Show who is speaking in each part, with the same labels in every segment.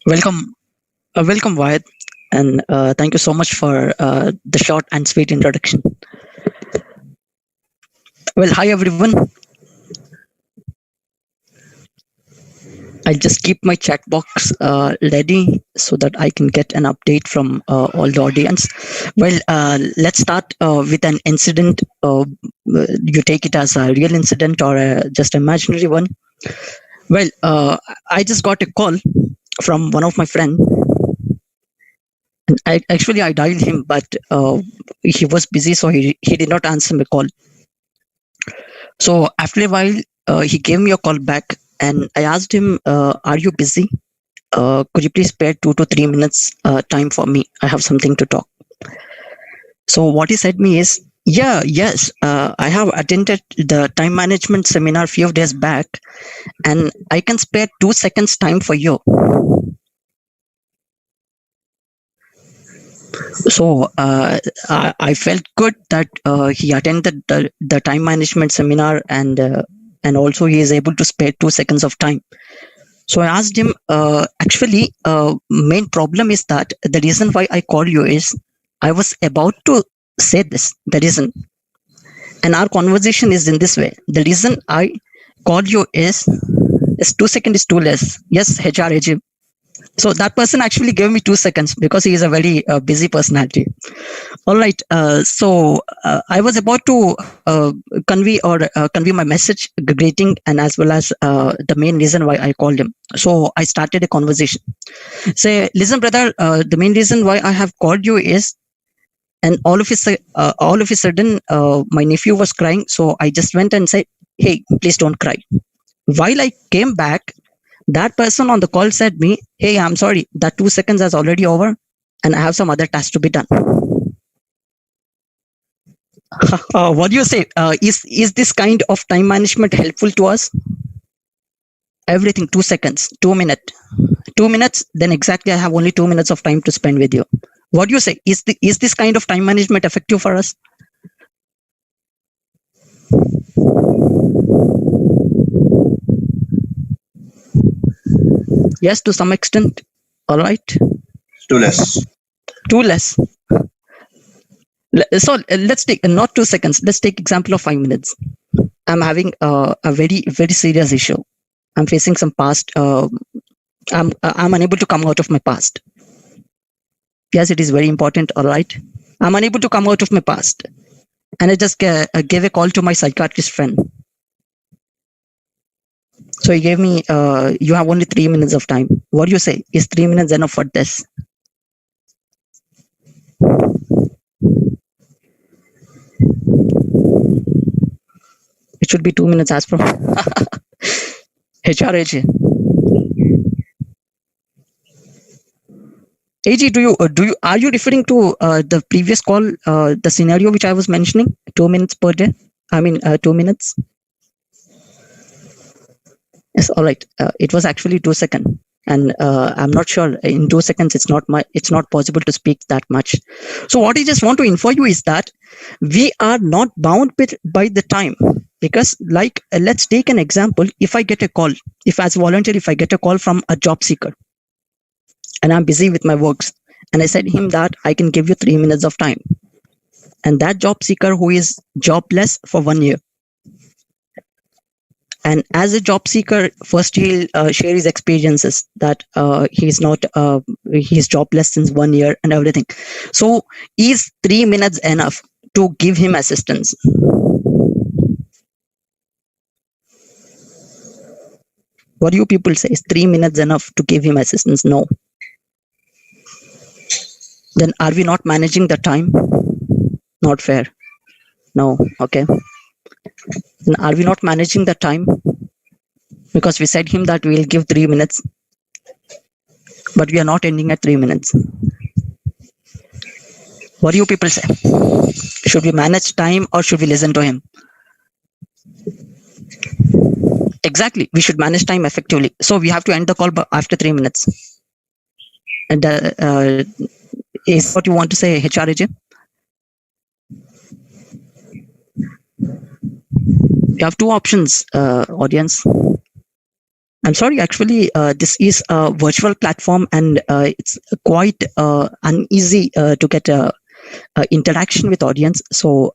Speaker 1: Welcome, welcome, Wyatt, and thank you so much for the short and sweet introduction. Well, hi everyone. I'll just keep my chat box ready so that I can get an update from all the audience. Well, let's start with an incident. You take it as a real incident or just imaginary one. Well, I just got a call from one of my friends. And I dialed him, but he was busy, so he did not answer my call. So after a while, he gave me a call back, and I asked him, "Are you busy? Could you please spare 2 to 3 minutes time for me? I have something to talk." So what he said me is, "Yeah, yes, I have attended the time management seminar a few days back, and I can spare 2 seconds time for you." So I felt good that he attended the time management seminar, and also he is able to spare 2 seconds of time. So I asked him, actually, main problem is that the reason why I called you is I was about to say this, the reason. And our conversation is in this way. The reason I called you is 2 seconds is too less. Yes, HRAG. So that person actually gave me 2 seconds because he is a very busy personality. All right. So I was about to convey my message, greeting, and as well as the main reason why I called him. So I started a conversation. Say, listen, brother. The main reason why I have called you is, and all of a sudden, my nephew was crying. So I just went and said, "Hey, please don't cry." While I came back, that person on the call said me, "Hey, I'm sorry, that 2 seconds is already over, and I have some other tasks to be done." What do you say? Is this kind of time management helpful to us? Everything 2 seconds, 2 minutes, 2 minutes. Then exactly, I have only 2 minutes of time to spend with you. What do you say? Is this kind of time management effective for us? Yes, to some extent. All right.
Speaker 2: Too less.
Speaker 1: Too less. So let's take not 2 seconds. Let's take example of 5 minutes. I'm having a very serious issue. I'm facing some past. I'm unable to come out of my past. Yes, it is very important. All right. I'm unable to come out of my past, and I just gave a call to my psychiatrist friend. So he gave me, "You have only 3 minutes of time." What do you say? Is 3 minutes enough for this? It should be 2 minutes as per HRAG. AG, are you referring to the previous call, the scenario which I was mentioning? 2 minutes per day. I mean, 2 minutes. Yes, all right. It was actually 2 seconds, and I'm not sure in 2 seconds it's not possible to speak that much. So what I just want to inform you is that we are not bound by the time, because like let's take an example. If I get a call, if as a volunteer, if I get a call from a job seeker, and I'm busy with my works, and I said him that I can give you 3 minutes of time, and that job seeker who is jobless for 1 year. And as a job seeker, first he'll share his experiences that he's jobless since 1 year and everything. So is 3 minutes enough to give him assistance? What do you people say? Is 3 minutes enough to give him assistance? No. Then are we not managing the time? Not fair. No. Okay. Then are we not managing the time? Because we said him that we'll give 3 minutes, but we are not ending at 3 minutes. What do you people say? Should we manage time or should we listen to him? Exactly. We should manage time effectively. So we have to end the call after 3 minutes. And is what you want to say, HRAJ? You have two options, audience. I'm sorry, actually, this is a virtual platform and it's quite uneasy to get interaction with audience. So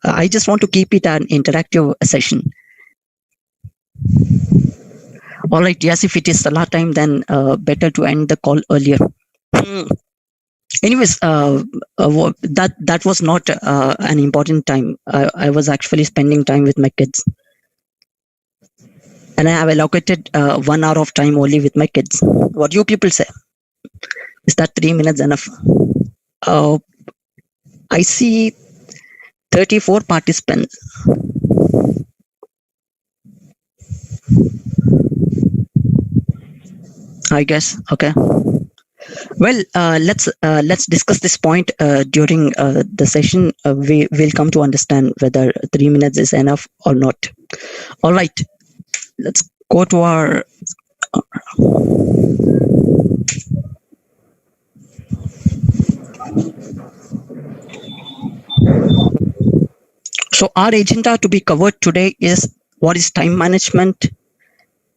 Speaker 1: I just want to keep it an interactive session. All right, yes, if it is Salah time, then better to end the call earlier. Anyways, that was not an important time. I was actually spending time with my kids. And I have allocated 1 hour of time only with my kids. What do you people say? Is that 3 minutes enough? I see 34 participants. I guess. Okay. Well, let's discuss this point during the session. We will come to understand whether 3 minutes is enough or not. All right. Let's go to our so our agenda to be covered today is what is time management,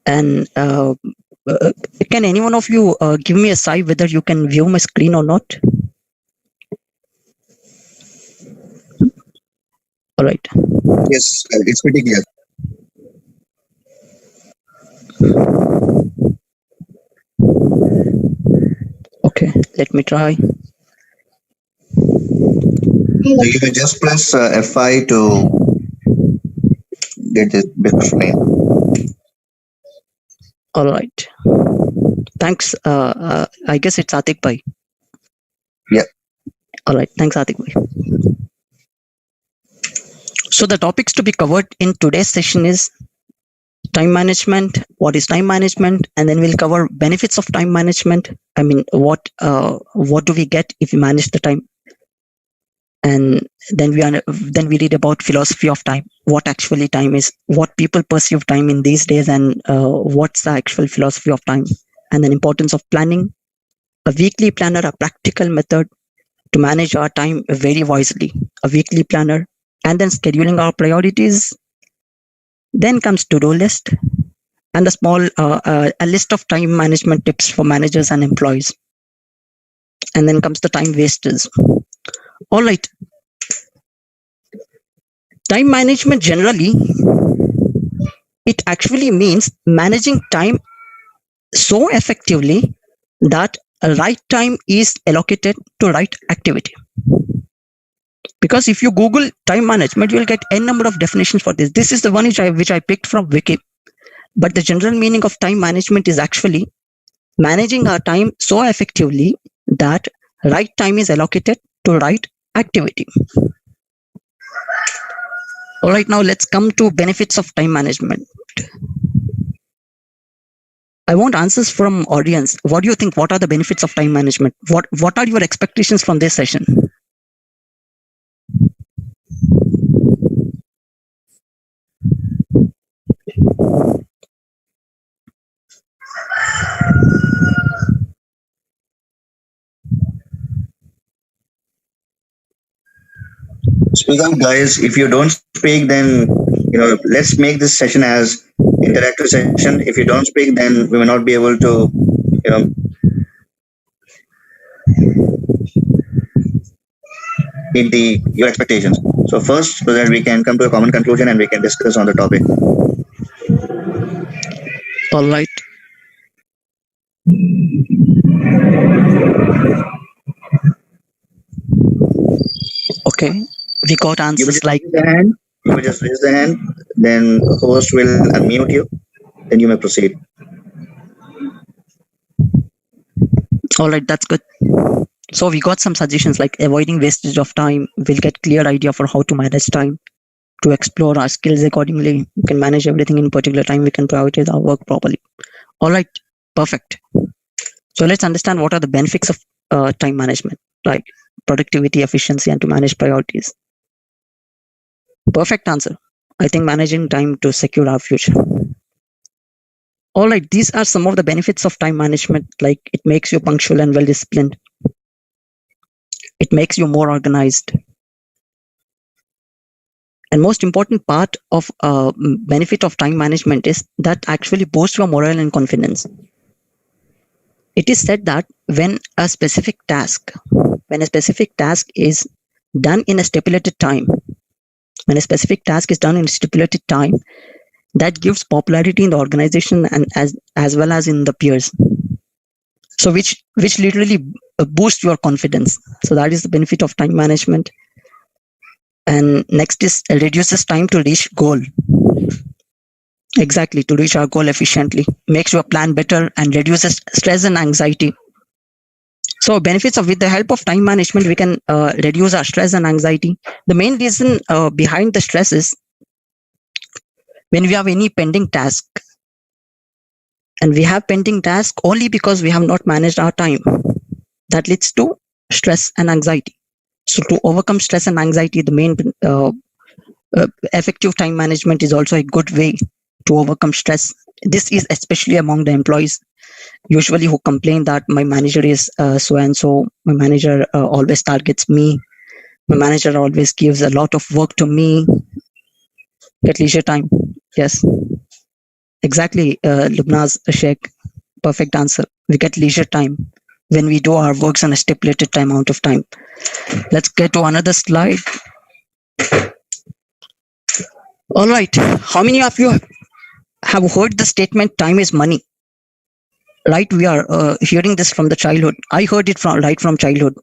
Speaker 1: and can any one of you give me a sign whether you can view my screen or not? All right.
Speaker 2: Yes, it's pretty clear.
Speaker 1: Okay, let me try.
Speaker 2: You can just press F5 to get this big screen.
Speaker 1: All right. Thanks. I guess it's Atik Bhai.
Speaker 2: Yeah.
Speaker 1: All right. Thanks, Atik Bhai. So the topics to be covered in today's session is time management. What is time management? And then we'll cover benefits of time management. I mean, what do we get if we manage the time? And then we read about philosophy of time, what actually time is, what people perceive time in these days, and what's the actual philosophy of time, and then importance of planning, a weekly planner, a practical method to manage our time very wisely, a weekly planner, and then scheduling our priorities. Then comes to-do list and the small a list of time management tips for managers and employees. And then comes the time wasters. All right. Time management generally, it actually means managing time so effectively that a right time is allocated to right activity. Because if you Google time management, you will get n number of definitions for this. This is the one which I picked from Wiki. But the general meaning of time management is actually managing our time so effectively that right time is allocated to right activity. All right, now let's come to benefits of time management. I want answers from audience. What do you think? What are the benefits of time management? What are your expectations from this session?
Speaker 2: Speak up, guys. If you don't speak, then let's make this session as interactive session. If you don't speak, then we will not be able to meet your expectations. So first, so that we can come to a common conclusion and we can discuss on the topic.
Speaker 1: All right. Okay, we got answers like
Speaker 2: you will just raise the hand, then host will unmute you, then you may proceed.
Speaker 1: All right, that's good. So we got some suggestions like avoiding wastage of time. We'll get clear idea for how to manage time, to explore our skills accordingly. We can manage everything in particular time. We can prioritize our work properly. All right, perfect. So let's understand what are the benefits of time management, like productivity, efficiency, and to manage priorities. Perfect answer. I think managing time to secure our future. All right, these are some of the benefits of time management. Like it makes you punctual and well disciplined. It makes you more organized. And most important part of benefit of time management is that actually boosts your morale and confidence. It is said that when a specific task is done in a stipulated time, when a specific task is done in a stipulated time, that gives popularity in the organization and as well as in the peers. So which literally boosts your confidence. So that is the benefit of time management. And next is reduces time to reach goal. Exactly, to reach our goal efficiently, makes your plan better and reduces stress and anxiety. So benefits of with the help of time management, we can reduce our stress and anxiety. The main reason behind the stress is when we have any pending task, and we have pending task only because we have not managed our time. That leads to stress and anxiety. So to overcome stress and anxiety, the main effective time management is also a good way to overcome stress. This is especially among the employees usually who complain that my manager is so and so, my manager always targets me, my manager always gives a lot of work to me. Get leisure time. Yes, exactly, Lubnaz Sheikh. Perfect answer. We get leisure time when we do our works on a stipulated time amount of time. Let's get to another slide. All right. How many of you have heard the statement time is money? Right, we are hearing this from the childhood. I heard it from right from childhood,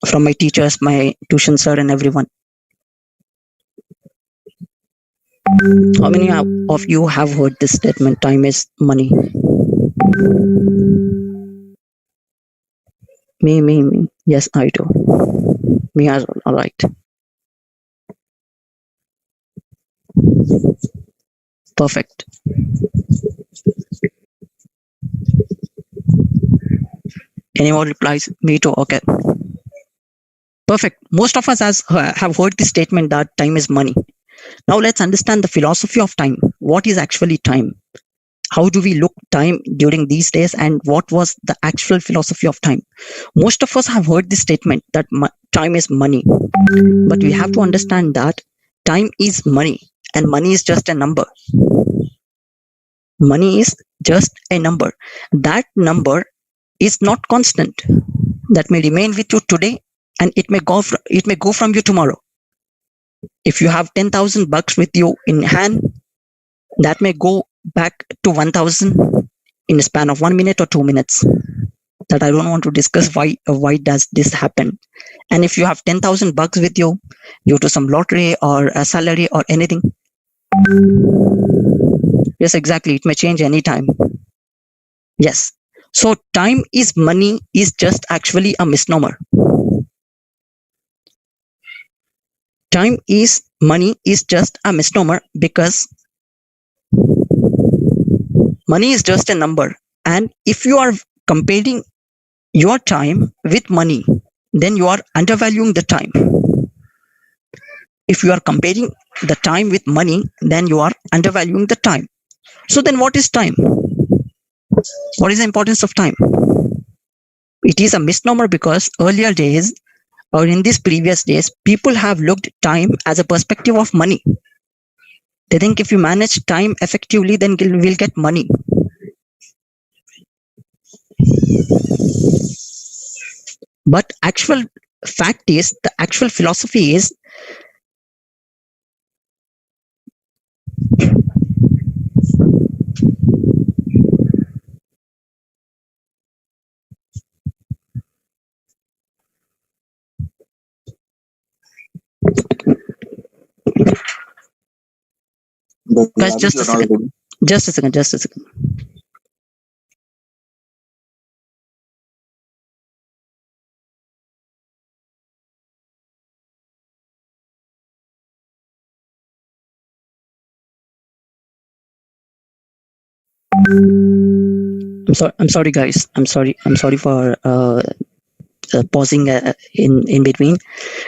Speaker 1: from my teachers, my tuition sir, and everyone. How many of you have heard this statement, time is money? Me. Yes, I do. Me as well. All right. Perfect. Any more replies? Me too. Okay. Perfect. Most of us have heard the statement that time is money. Now let's understand the philosophy of time. What is actually time? How do we look time during these days, and what was the actual philosophy of time? Most of us have heard this statement that time is money, but we have to understand that time is money, and money is just a number. Money is just a number. That number is not constant. That may remain with you today, and it may go from you tomorrow. If you have 10,000 bucks with you in hand, that may go back to 1,000 in a span of 1 minute or 2 minutes. That I don't want to discuss why does this happen. And if you have 10,000 bucks with you due to some lottery or a salary or anything, yes, exactly, it may change anytime. Yes. So time is money is just actually a misnomer. Time is money is just a misnomer because money is just a number. And if you are comparing your time with money, then you are undervaluing the time. If you are comparing the time with money, then you are undervaluing the time. So then what is time? What is the importance of time? It is a misnomer because earlier days or in these previous days, people have looked time as a perspective of money. They think if you manage time effectively, then we'll get money. But actual fact is, the actual philosophy is guys, just a second. Just a second. I'm sorry, guys. I'm sorry for pausing in between.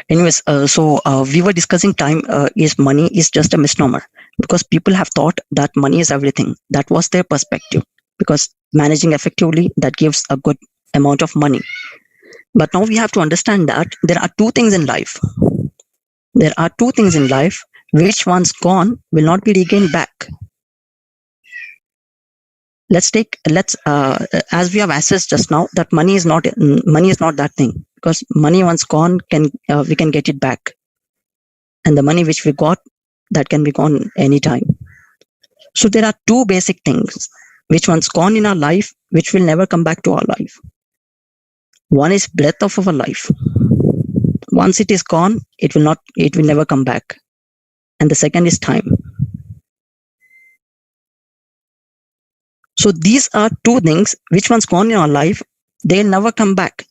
Speaker 1: Anyways, we were discussing time is money is just a misnomer, because people have thought that money is everything. That was their perspective, because managing effectively, that gives a good amount of money. But now we have to understand that there are two things in life. There are two things in life which once gone will not be regained back. Let's as we have assessed just now, that money is not that thing, because money once gone can we can get it back, and the money which we got, that can be gone anytime. So there are two basic things which once gone in our life, which will never come back to our life. One is breath of our life. Once it is gone, it will never come back. And the second is time. So these are two things which once gone in our life, they'll never come back.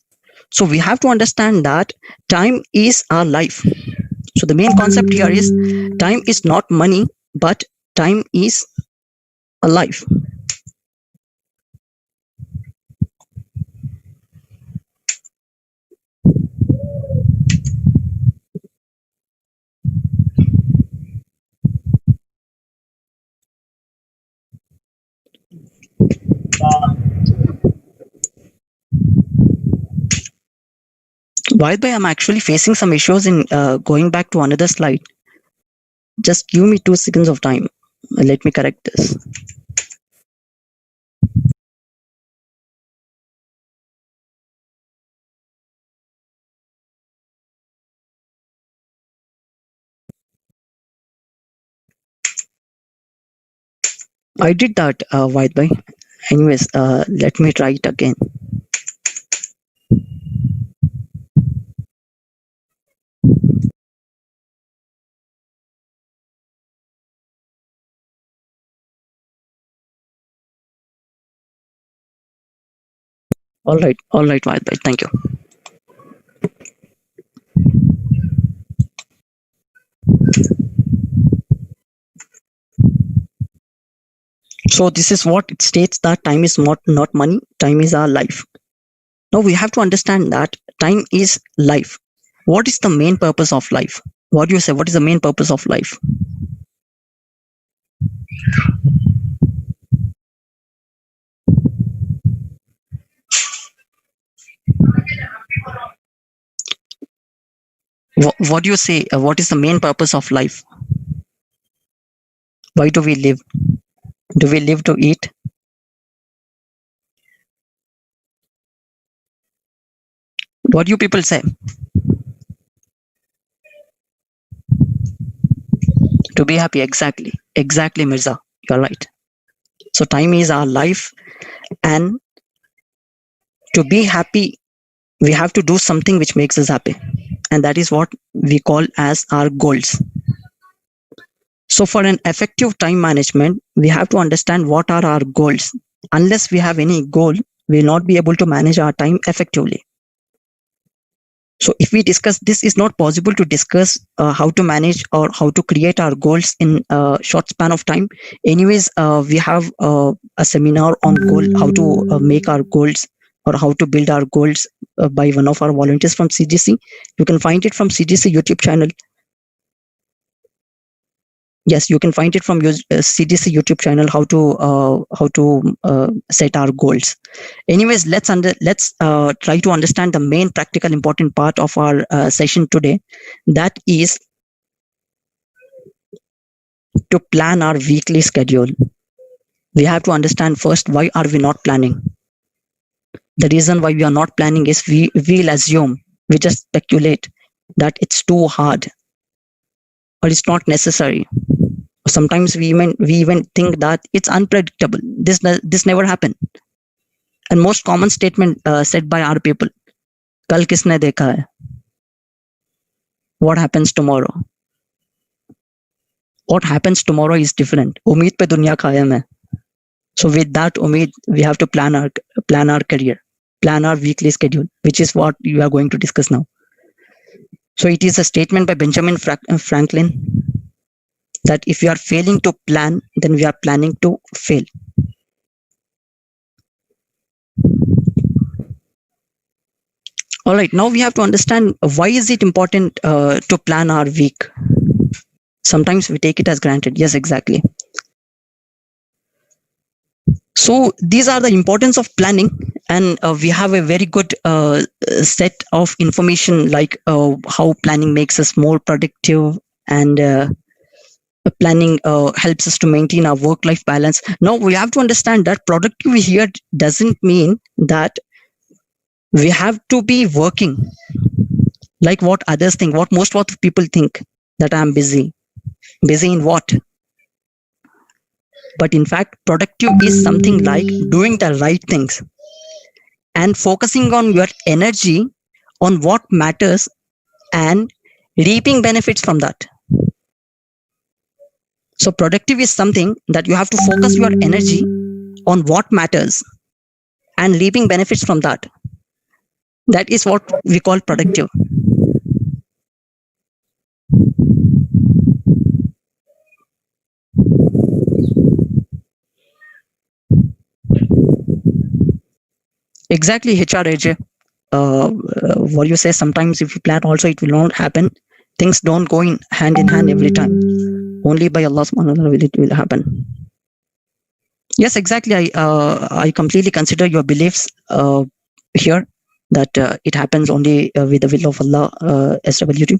Speaker 1: So we have to understand that time is our life. So the main concept here is time is not money, but time is a life. By the way, I'm actually facing some issues in going back to another slide. Just give me 2 seconds of time. Let me correct this. I did that, White Boy. Anyways, let me try it again. All right, White Boy. Thank you. So this is what it states, that time is not money, time is our life. Now we have to understand that time is life. What is the main purpose of life? What do you say? What is the main purpose of life? What do you say? What is the main purpose of life? Why do we live? Do we live to eat? What do you people say? To be happy. Exactly, Mirza. You're right. So time is our life, and to be happy, we have to do something which makes us happy, and that is what we call as our goals. So for an effective time management, we have to understand what are our goals. Unless we have any goal, we will not be able to manage our time effectively. So if we discuss, this is not possible to discuss how to manage or how to create our goals in a short span of time. Anyways, we have a seminar on goal, how to make our goals or how to build our goals by one of our volunteers from CGC. You can find it from CGC YouTube channel. Yes, you can find it from your CGC YouTube channel, how to set our goals. Anyways, let's try to understand the main practical important part of our session today. That is to plan our weekly schedule. We have to understand first, why are we not planning? The reason why we are not planning is we'll assume, we just speculate that it's too hard or it's not necessary. Sometimes we even think that it's unpredictable. This never happened. And most common statement said by our people, kal kisne dekha hai? What happens tomorrow? What happens tomorrow is different. Umeed pe duniya kayam hai. So with that umeed, we have to plan our career, plan our weekly schedule, which is what you are going to discuss now. So it is a statement by Benjamin Franklin that if we are failing to plan, then we are planning to fail. All right, now we have to understand why is it important to plan our week. Sometimes we take it as granted. Yes, exactly. So these are the importance of planning, and we have a very good set of information, like how planning makes us more productive, and planning helps us to maintain our work-life balance. Now we have to understand that productivity here doesn't mean that we have to be working like what others think, what most of people think, that I'm busy. Busy in what? But in fact, productive is something like doing the right things and focusing on your energy on what matters and reaping benefits from that. So productive is something that you have to focus your energy on what matters and reaping benefits from that. That is what we call productive. Exactly, HRAJ. What you say, sometimes if you plan also it will not happen. Things don't go in hand every time. Only by Allah subhanahu wa ta'ala will it will happen. Yes, exactly. I completely consider your beliefs here, that it happens only with the will of Allah, SWT.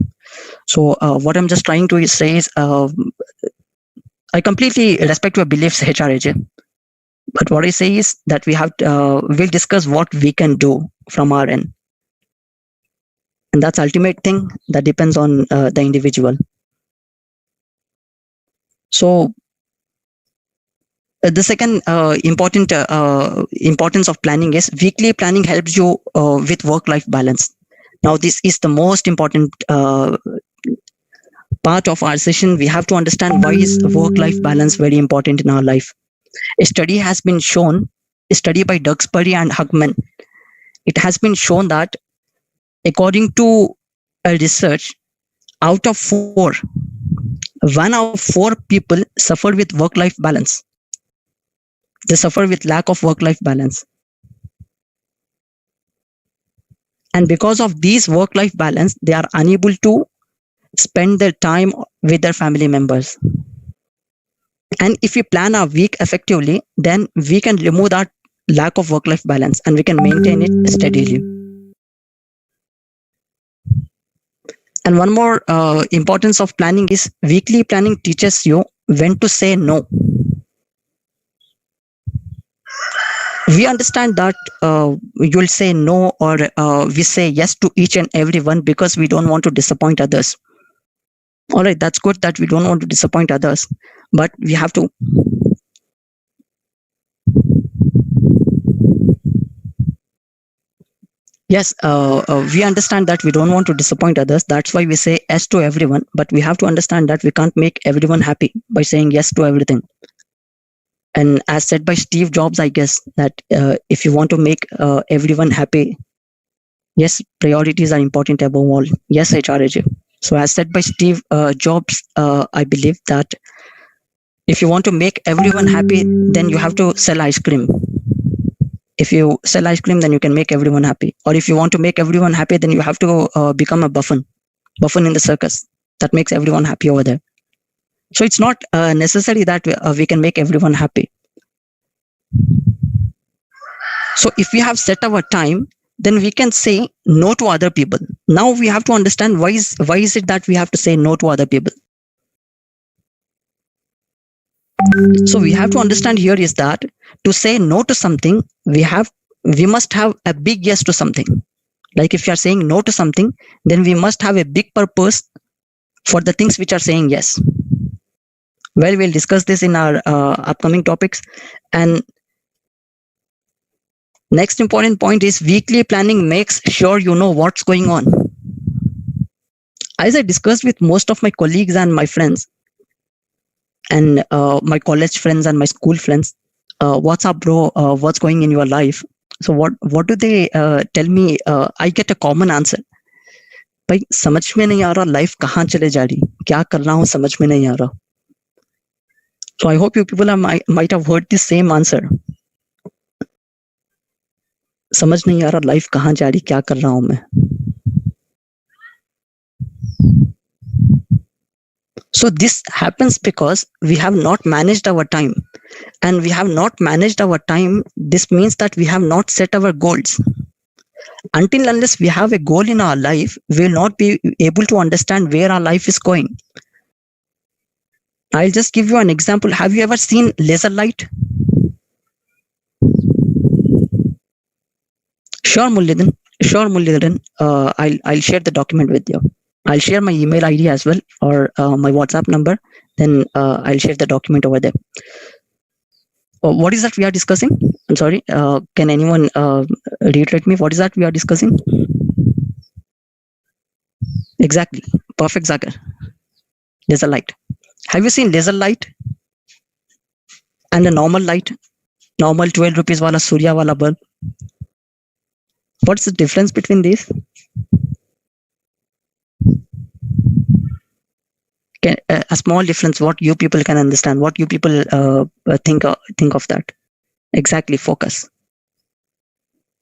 Speaker 1: So what I'm just trying to say is, I completely respect your beliefs, HRAJ. But what I say is that we'll discuss what we can do from our end. And that's ultimate thing that depends on the individual. So the second importance of planning is weekly planning helps you with work-life balance. Now, this is the most important part of our session. We have to understand why is work-life balance very important in our life. A study has been shown, a study by Duxbury and Hugman, it has been shown that according to a research, out of 4, 1 out of 4 people suffer with work-life balance. They suffer with lack of work-life balance. And because of these work-life balance, they are unable to spend their time with their family members. And if we plan our week effectively, then we can remove that lack of work-life balance and we can maintain it steadily. And one more importance of planning is weekly planning teaches you when to say no. We understand that you'll say no, or we say yes to each and every one because we don't want to disappoint others. All right, that's good that we don't want to disappoint others, but we have to. Yes, we understand that we don't want to disappoint others. That's why we say yes to everyone, but we have to understand that we can't make everyone happy by saying yes to everything. And as said by Steve Jobs, I guess that if you want to make everyone happy, yes, priorities are important above all. Yes, HRAJ. So as said by Steve Jobs, I believe that if you want to make everyone happy, then you have to sell ice cream. If you sell ice cream, then you can make everyone happy. Or if you want to make everyone happy, then you have to become a buffoon in the circus. That makes everyone happy over there. So it's not necessary that we can make everyone happy. So if we have set our time, then we can say no to other people. Now we have to understand why is it that we have to say no to other people. So we have to understand here is that to say no to something, we must have a big yes to something. Like if you are saying no to something, then we must have a big purpose for the things which are saying yes. Well, we'll discuss this in our upcoming topics. And next important point is weekly planning makes sure you know what's going on. As I discussed with most of my colleagues and my friends, and my college friends and my school friends, what's up, bro? What's going in your life? So what do they tell me? I get a common answer. भाई समझ में नहीं आ रहा, life कहाँ चले जा रही, क्या कर रहा हूँ समझ में नहीं आ रहा. So I hope you people might have heard the same answer. समझ नहीं आ रहा लाइफ कहाँ जा रही, क्या कर रहा हूं मैं. So this happens because we have not managed our time, and we have not managed our time. This means that we have not set our goals. Until unless we have a goal in our life, we will not be able to understand where our life is going. I'll just give you an example. Have you ever seen laser light? Sure, Mullidin. Sure, Mullidin. I'll share the document with you. I'll share my email ID as well, or my WhatsApp number. Then I'll share the document over there. What is that we are discussing? I'm sorry. Can anyone reiterate me? What is that we are discussing? Exactly. Perfect, Zakir. Laser light. Have you seen laser light and a normal light? Normal 12 rupees wala Surya wala bulb. What's the difference between these? A small difference. What you people can understand. What you people think of that. Exactly. Focus.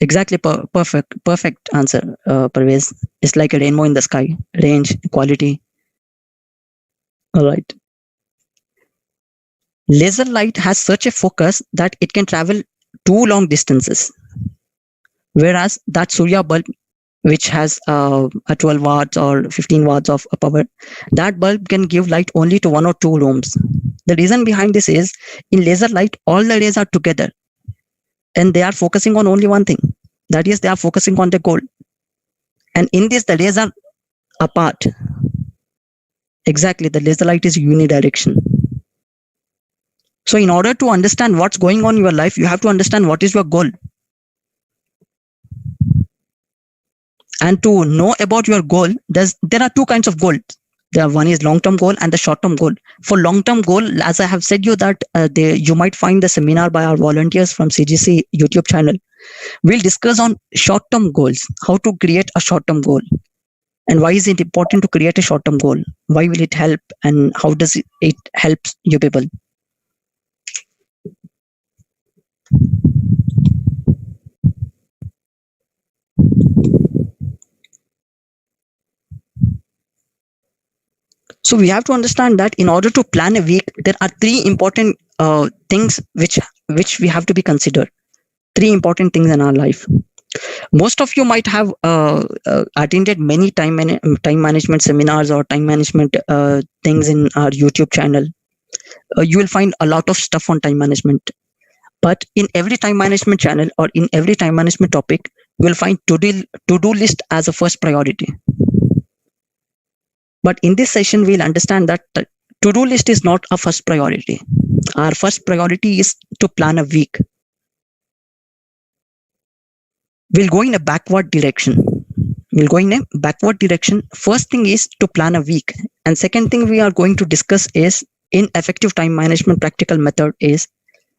Speaker 1: Exactly. Perfect answer, Parvez. It's like a rainbow in the sky. Range, quality. All right. Laser light has such a focus that it can travel 2 long distances, whereas that Surya bulb, which has a 12 watts or 15 watts of power, that bulb can give light only to 1 or 2 rooms. The reason behind this is, in laser light, all the rays are together and they are focusing on only one thing. That is, they are focusing on the goal. And in this, the rays are apart. Exactly, the laser light is unidirectional. So in order to understand what's going on in your life, you have to understand what is your goal. And to know about your goal, there are 2 kinds of goals. One is long-term goal and the short-term goal. For long-term goal, as I have said you that you might find the seminar by our volunteers from CGC YouTube channel. We'll discuss on short-term goals, how to create a short-term goal, and why is it important to create a short-term goal? Why will it help, and how does it help you people? So we have to understand that in order to plan a week, there are 3 important things which we have to be considered. 3 important things in our life. Most of you might have attended many time management seminars or time management things in our YouTube channel. You will find a lot of stuff on time management. But in every time management channel or in every time management topic, you will find to-do list as a first priority. But in this session, we'll understand that the to-do list is not a first priority. Our first priority is to plan a week. We'll go in a backward direction. First thing is to plan a week. And second thing we are going to discuss is, in effective time management practical method, is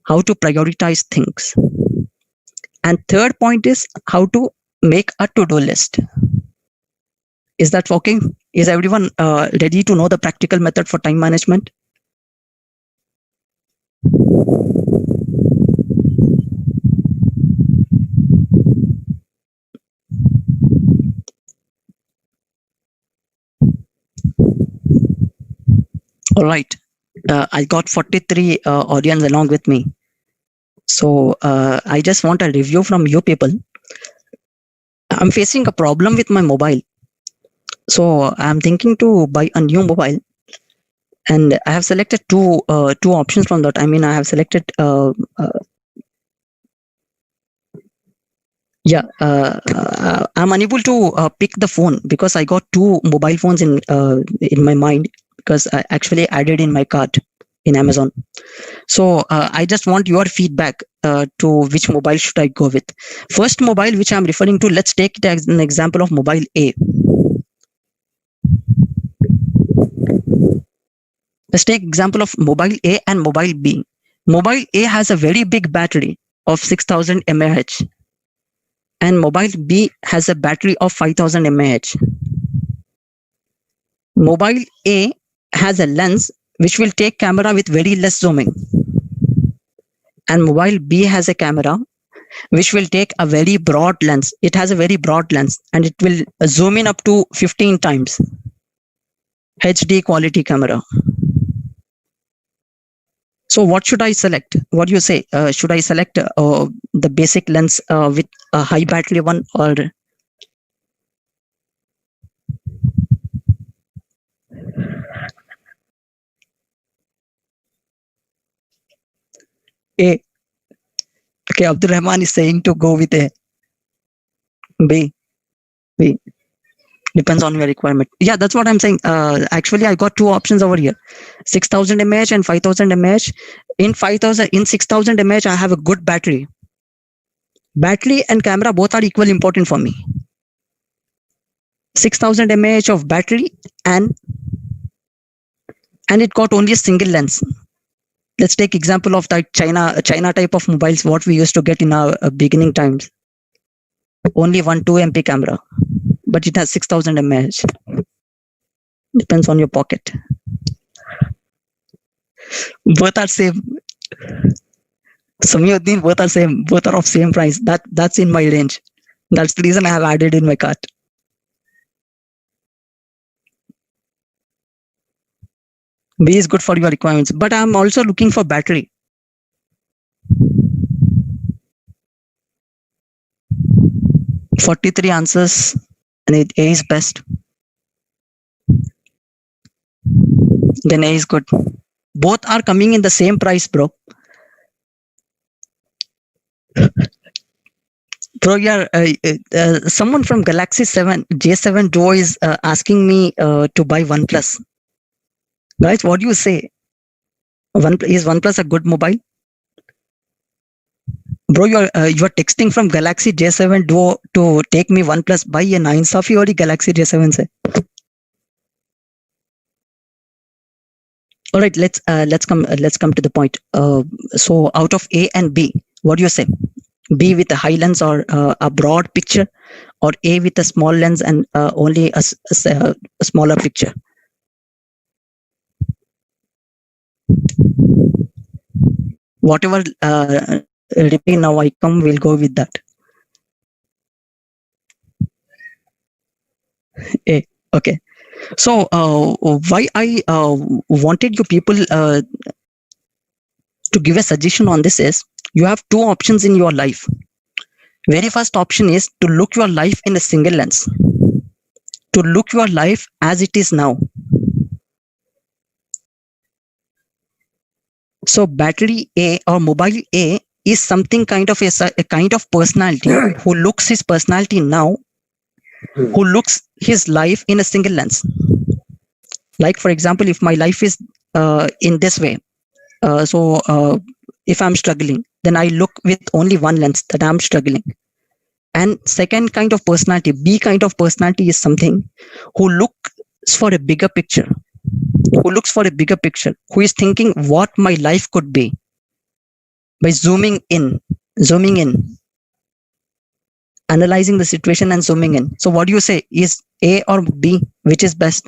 Speaker 1: how to prioritize things. And third point is how to make a to-do list. Is that working? Is everyone ready to know the practical method for time management? All right. I got 43 audience along with me. So I just want a review from you people. I'm facing a problem with my mobile. So I'm thinking to buy a new mobile. And I have selected two options from that. I mean, I have selected I'm unable to pick the phone because I got 2 mobile phones in my mind, because I actually added in my cart in Amazon. So I just want your feedback to which mobile should I go with. First mobile which I'm referring to, let's take it as an example of mobile A. Let's take example of mobile A and mobile B. Mobile A has a very big battery of 6000 mAh and mobile B has a battery of 5000 mAh. Mobile A has a lens which will take camera with very less zooming, and mobile B has a camera which will take a very broad lens. It has a very broad lens and it will zoom in up to 15 times. HD quality camera. So what should I select? What do you say? Should I select the basic lens with a high battery one, or A? Okay, Abdul Rahman is saying to go with A. B. B. Depends on your requirement. Yeah, that's what I'm saying. Actually, I got two options over here: 6000 mAh and 5000 mAh. In 6000 mAh, I have a good battery. Battery and camera both are equally important for me. 6000 mAh of battery, and it got only a single lens. Let's take example of that China type of mobiles, what we used to get in our beginning times. Only 2 MP camera, but it has 6000 mAh. Depends on your pocket. Both are same. Samyuddin, both are same. Both are of same price. That's in my range. That's the reason I have added in my cart. B is good for your requirements, but I'm also looking for battery. "43 answers, and A is best. Then A is good. Both are coming in the same price, bro. Bro, yeah, someone from Galaxy 7 J7 Duo is asking me to buy OnePlus. Guys, what do you say? Is OnePlus a good mobile? Bro, you're texting from Galaxy J7 Duo to take me OnePlus. Buy a 9 Safi or Galaxy J7 se. All right, let's come to the point. So out of A and B, what do you say? B with a high lens or a broad picture, or A with a small lens and only a smaller picture? Whatever reply now I come, we'll go with that. A. Okay. So why I wanted you people to give a suggestion on this is, you have two options in your life. Very first option is to look your life in a single lens, to look your life as it is now. So battery A or mobile A is something kind of a kind of personality who looks his personality now, who looks his life in a single lens. Like for example, if my life is in this way, if I'm struggling, then I look with only one lens, that I'm struggling. And second kind of personality, B kind of personality, is something who looks for a bigger picture, who is thinking what my life could be by zooming in, analyzing the situation and zooming in. So what do you say? Is A or B, which is best?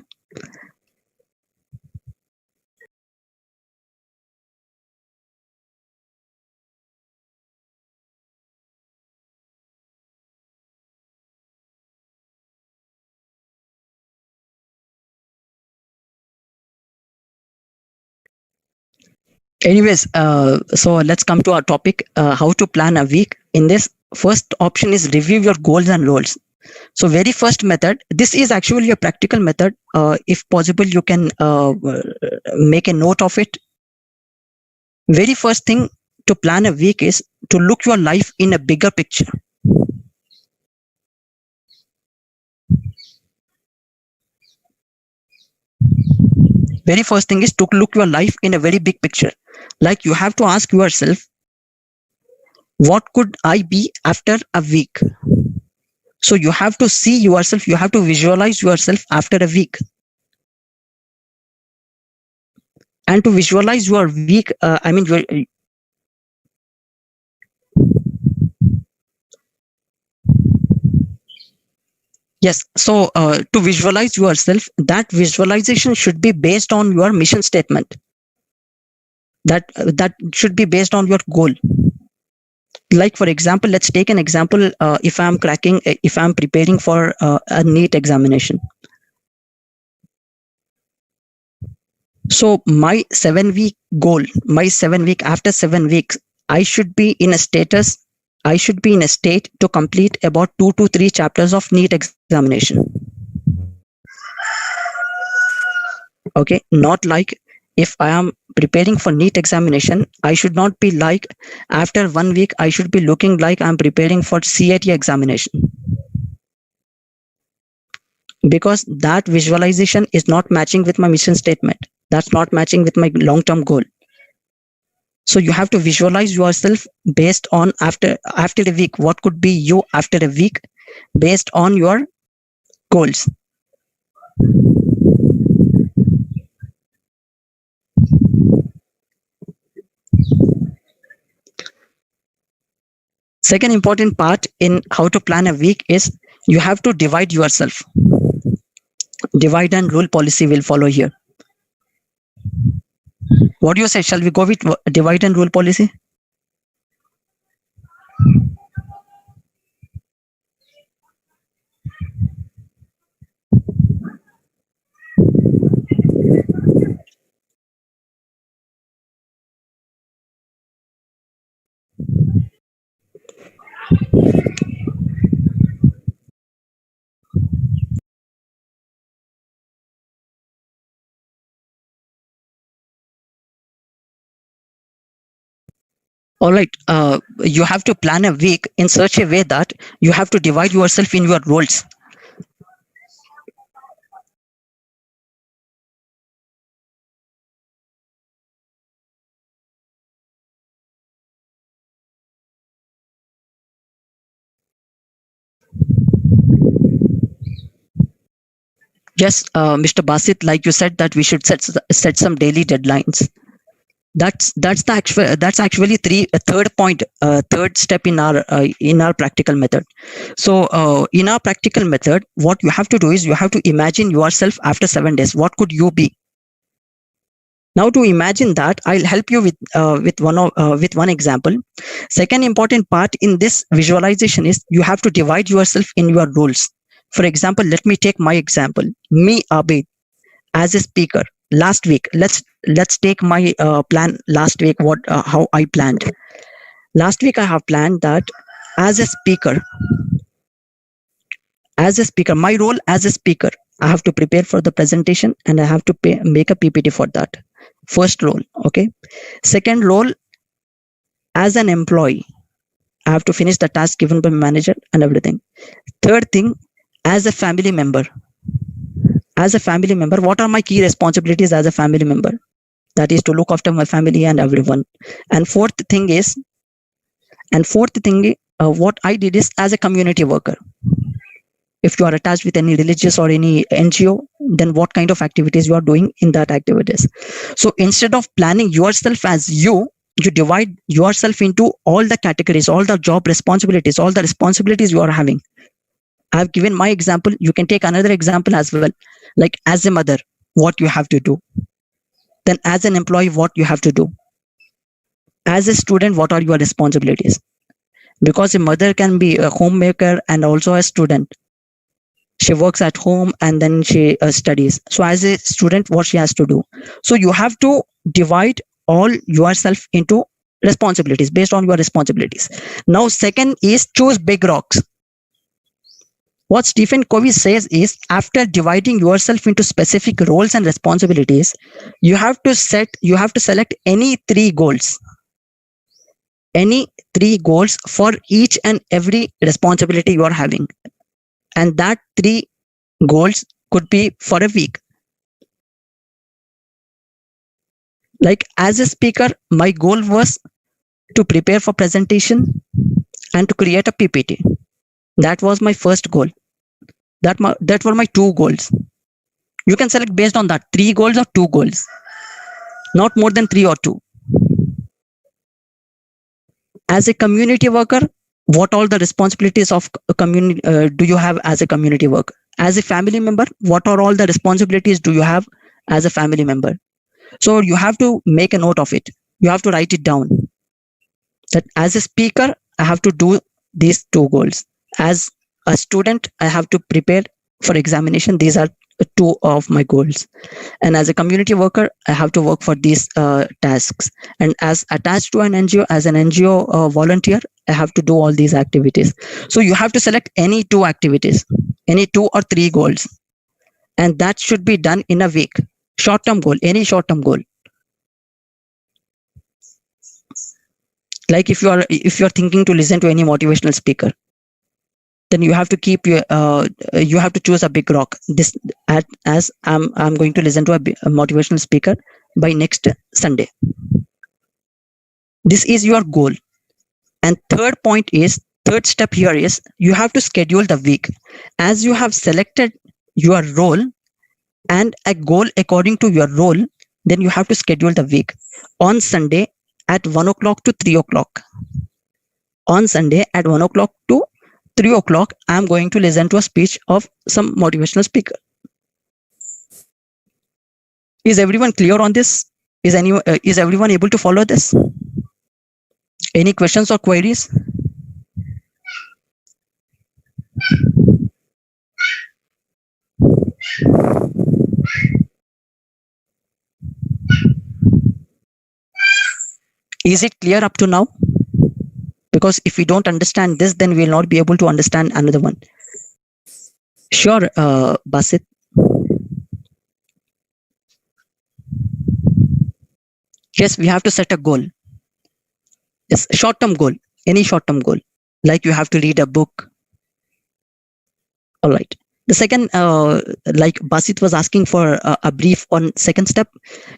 Speaker 1: Anyways, so let's come to our topic, how to plan a week. In this, first option is review your goals and roles. So very first method, this is actually a practical method. If possible, you can make a note of it. Very first thing to plan a week is to look your life in a bigger picture. Very first thing is to look your life in a very big picture. Like you have to ask yourself, what could I be after a week? So you have to see yourself, you have to visualize yourself after a week. And to visualize your week, yes. So to visualize yourself, that visualization should be based on your mission statement. That should be based on your goal. Like for example, let's take an example. If I'm preparing for a NEET examination. So my 7 week goal, after 7 weeks, I should be in a status, I should be in a state to complete about 2 to 3 chapters of NEET examination. Okay, not like if I am preparing for NEET examination, I should not be like after 1 week, I should be looking like I'm preparing for CAT examination. Because that visualization is not matching with my mission statement. That's not matching with my long-term goal. So you have to visualize yourself based on after a week. What could be you after a week based on your goals? Second important part in how to plan a week is you have to divide yourself. Divide and rule policy will follow here. What do you say? Shall we go with divide and rule policy? All right. You have to plan a week in such a way that you have to divide yourself in your roles. Yes, Mr. Basit, like you said that we should set some daily deadlines. That's actually third step in our practical method. So in our practical method, what you have to do is you have to imagine yourself after 7 days. What could you be? Now to imagine that, I'll help you with one example. Second important part in this visualization is you have to divide yourself in your roles. For example, let me take my example. Me, Abid, as a speaker. Last week, let's take my plan last week. How I planned. Last week I have planned that as a speaker, my role as a speaker, I have to prepare for the presentation and I have to make a PPT for that. First role, okay. Second role, as an employee, I have to finish the task given by manager and everything. Third thing, as a family member. As a family member, what are my key responsibilities as a family member? That is to look after my family and everyone. And fourth thing, what I did is as a community worker. If you are attached with any religious or any NGO, then what kind of activities you are doing in that activities. So instead of planning yourself as you divide yourself into all the categories, all the job responsibilities, all the responsibilities you are having. I've given my example. You can take another example as well. Like as a mother, what you have to do. Then as an employee, what you have to do. As a student, what are your responsibilities? Because a mother can be a homemaker and also a student. She works at home and then she studies. So as a student, what she has to do. So you have to divide all yourself into responsibilities based on your responsibilities. Now, second is choose big rocks. What Stephen Covey says is after dividing yourself into specific roles and responsibilities, you have to select any 3 goals. Any 3 goals for each and every responsibility you are having. And that 3 goals could be for a week. Like as a speaker, my goal was to prepare for presentation and to create a PPT. That was my first goal. That were my 2 goals. You can select based on that 3 goals or 2 goals, not more than 3 or 2. As a community worker, what all the responsibilities of a community do you have as a community worker? As a family member, what are all the responsibilities do you have as a family member? So you have to make a note of it. You have to write it down. that as a speaker, I have to do these two goals. As a student, I have to prepare for examination. These are two of my goals. And as a community worker, I have to work for these tasks. And as attached to an NGO, as an NGO volunteer, I have to do all these activities. So you have to select any two activities, any 2 or 3 goals. And that should be done in a week. Short-term goal, any short-term goal. Like if you're thinking to listen to any motivational speaker, then you have to keep your you have to choose a big rock. This as I'm going to listen to a motivational speaker by next Sunday. This is your goal. And third step here is you have to schedule the week. As you have selected your role and a goal according to your role, then you have to schedule the week. On Sunday at 1 o'clock to 3 o'clock. On Sunday at 1 o'clock to 3 o'clock, I'm going to listen to a speech of some motivational speaker. Is everyone clear on this? Is everyone able to follow this? Any questions or queries? Is it clear up to now? Because if we don't understand this, then we'll not be able to understand another one. Sure, Basit. Yes, we have to set a goal. Yes, short-term goal, any short-term goal. Like you have to read a book. All right. The second, like Basit was asking for a brief on second step,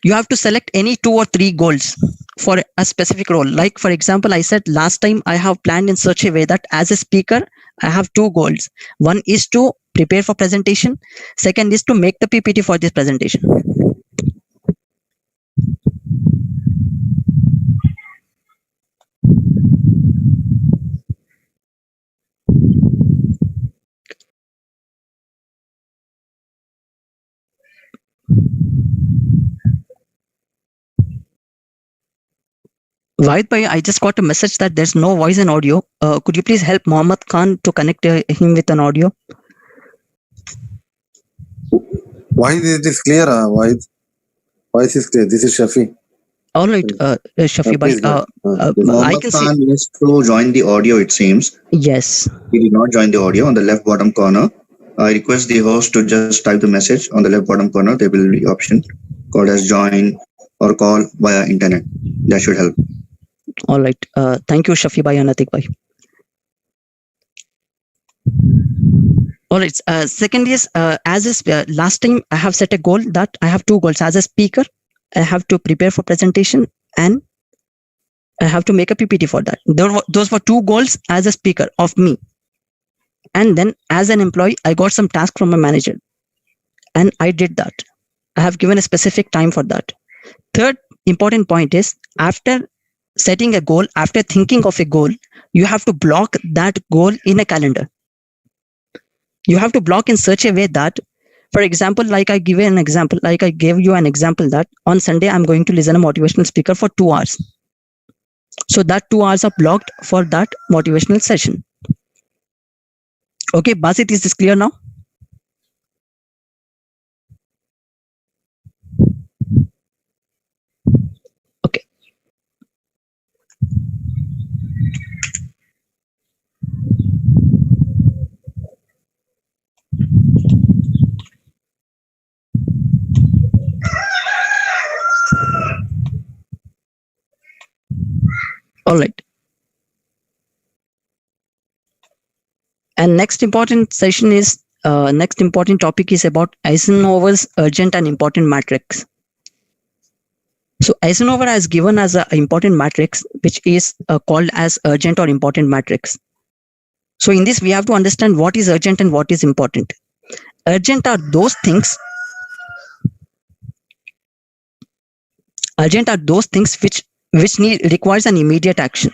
Speaker 1: you have to select any 2 or 3 goals for a specific role. Like, for example, I said last time I have planned in such a way that as a speaker, I have 2 goals. One is to prepare for presentation. Second is to make the PPT for this presentation. Vahid bhai, I just got a message that there's no voice and audio. Could you please help Mohammad Khan to connect him with an audio?
Speaker 3: Why it is clear? Why is clear? This is Shafi.
Speaker 1: All right, Shafi bhai. I can see.
Speaker 2: Khan needs to join the audio, it seems.
Speaker 1: Yes.
Speaker 2: He did not join the audio on the left bottom corner. I request the host to just type the message on the left bottom corner. There will be option called as join or call via internet. That should help.
Speaker 1: All right. Thank you, Shafi bhai and Atik bhai. All right. Second is, as is, last time I have set a goal that I have 2 goals. As a speaker, I have to prepare for presentation and I have to make a PPT for that. Those were 2 goals as a speaker of me. And then as an employee, I got some task from my manager and I did that. I have given a specific time for that. Third important point is, after setting a goal, after thinking of a goal, you have to block that goal in a calendar. You have to block in such a way that, for example, like I gave you an example that on Sunday, I'm going to listen to a motivational speaker for 2 hours. So that 2 hours are blocked for that motivational session. Okay, Basit, is this clear now? Okay. All right. And next important session is, next important topic is about Eisenhower's urgent and important matrix. So Eisenhower has given us an important matrix, which is called as urgent or important matrix. So in this, we have to understand what is urgent and what is important. Urgent are those things which requires an immediate action.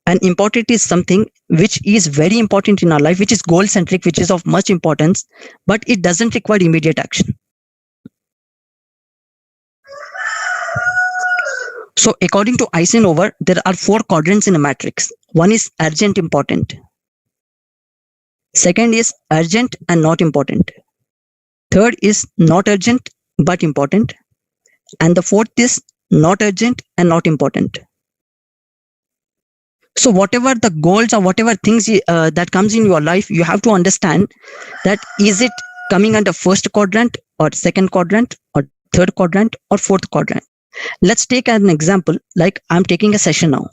Speaker 1: And important is something which is very important in our life, which is goal centric, which is of much importance, but it doesn't require immediate action. So according to Eisenhower, there are 4 quadrants in a matrix. One is urgent important. Second is urgent and not important. Third is not urgent but important. And the fourth is not urgent and not important. So whatever the goals or whatever things that comes in your life, you have to understand that is it coming under first quadrant or second quadrant or third quadrant or fourth quadrant. Let's take an example, like I'm taking a session now.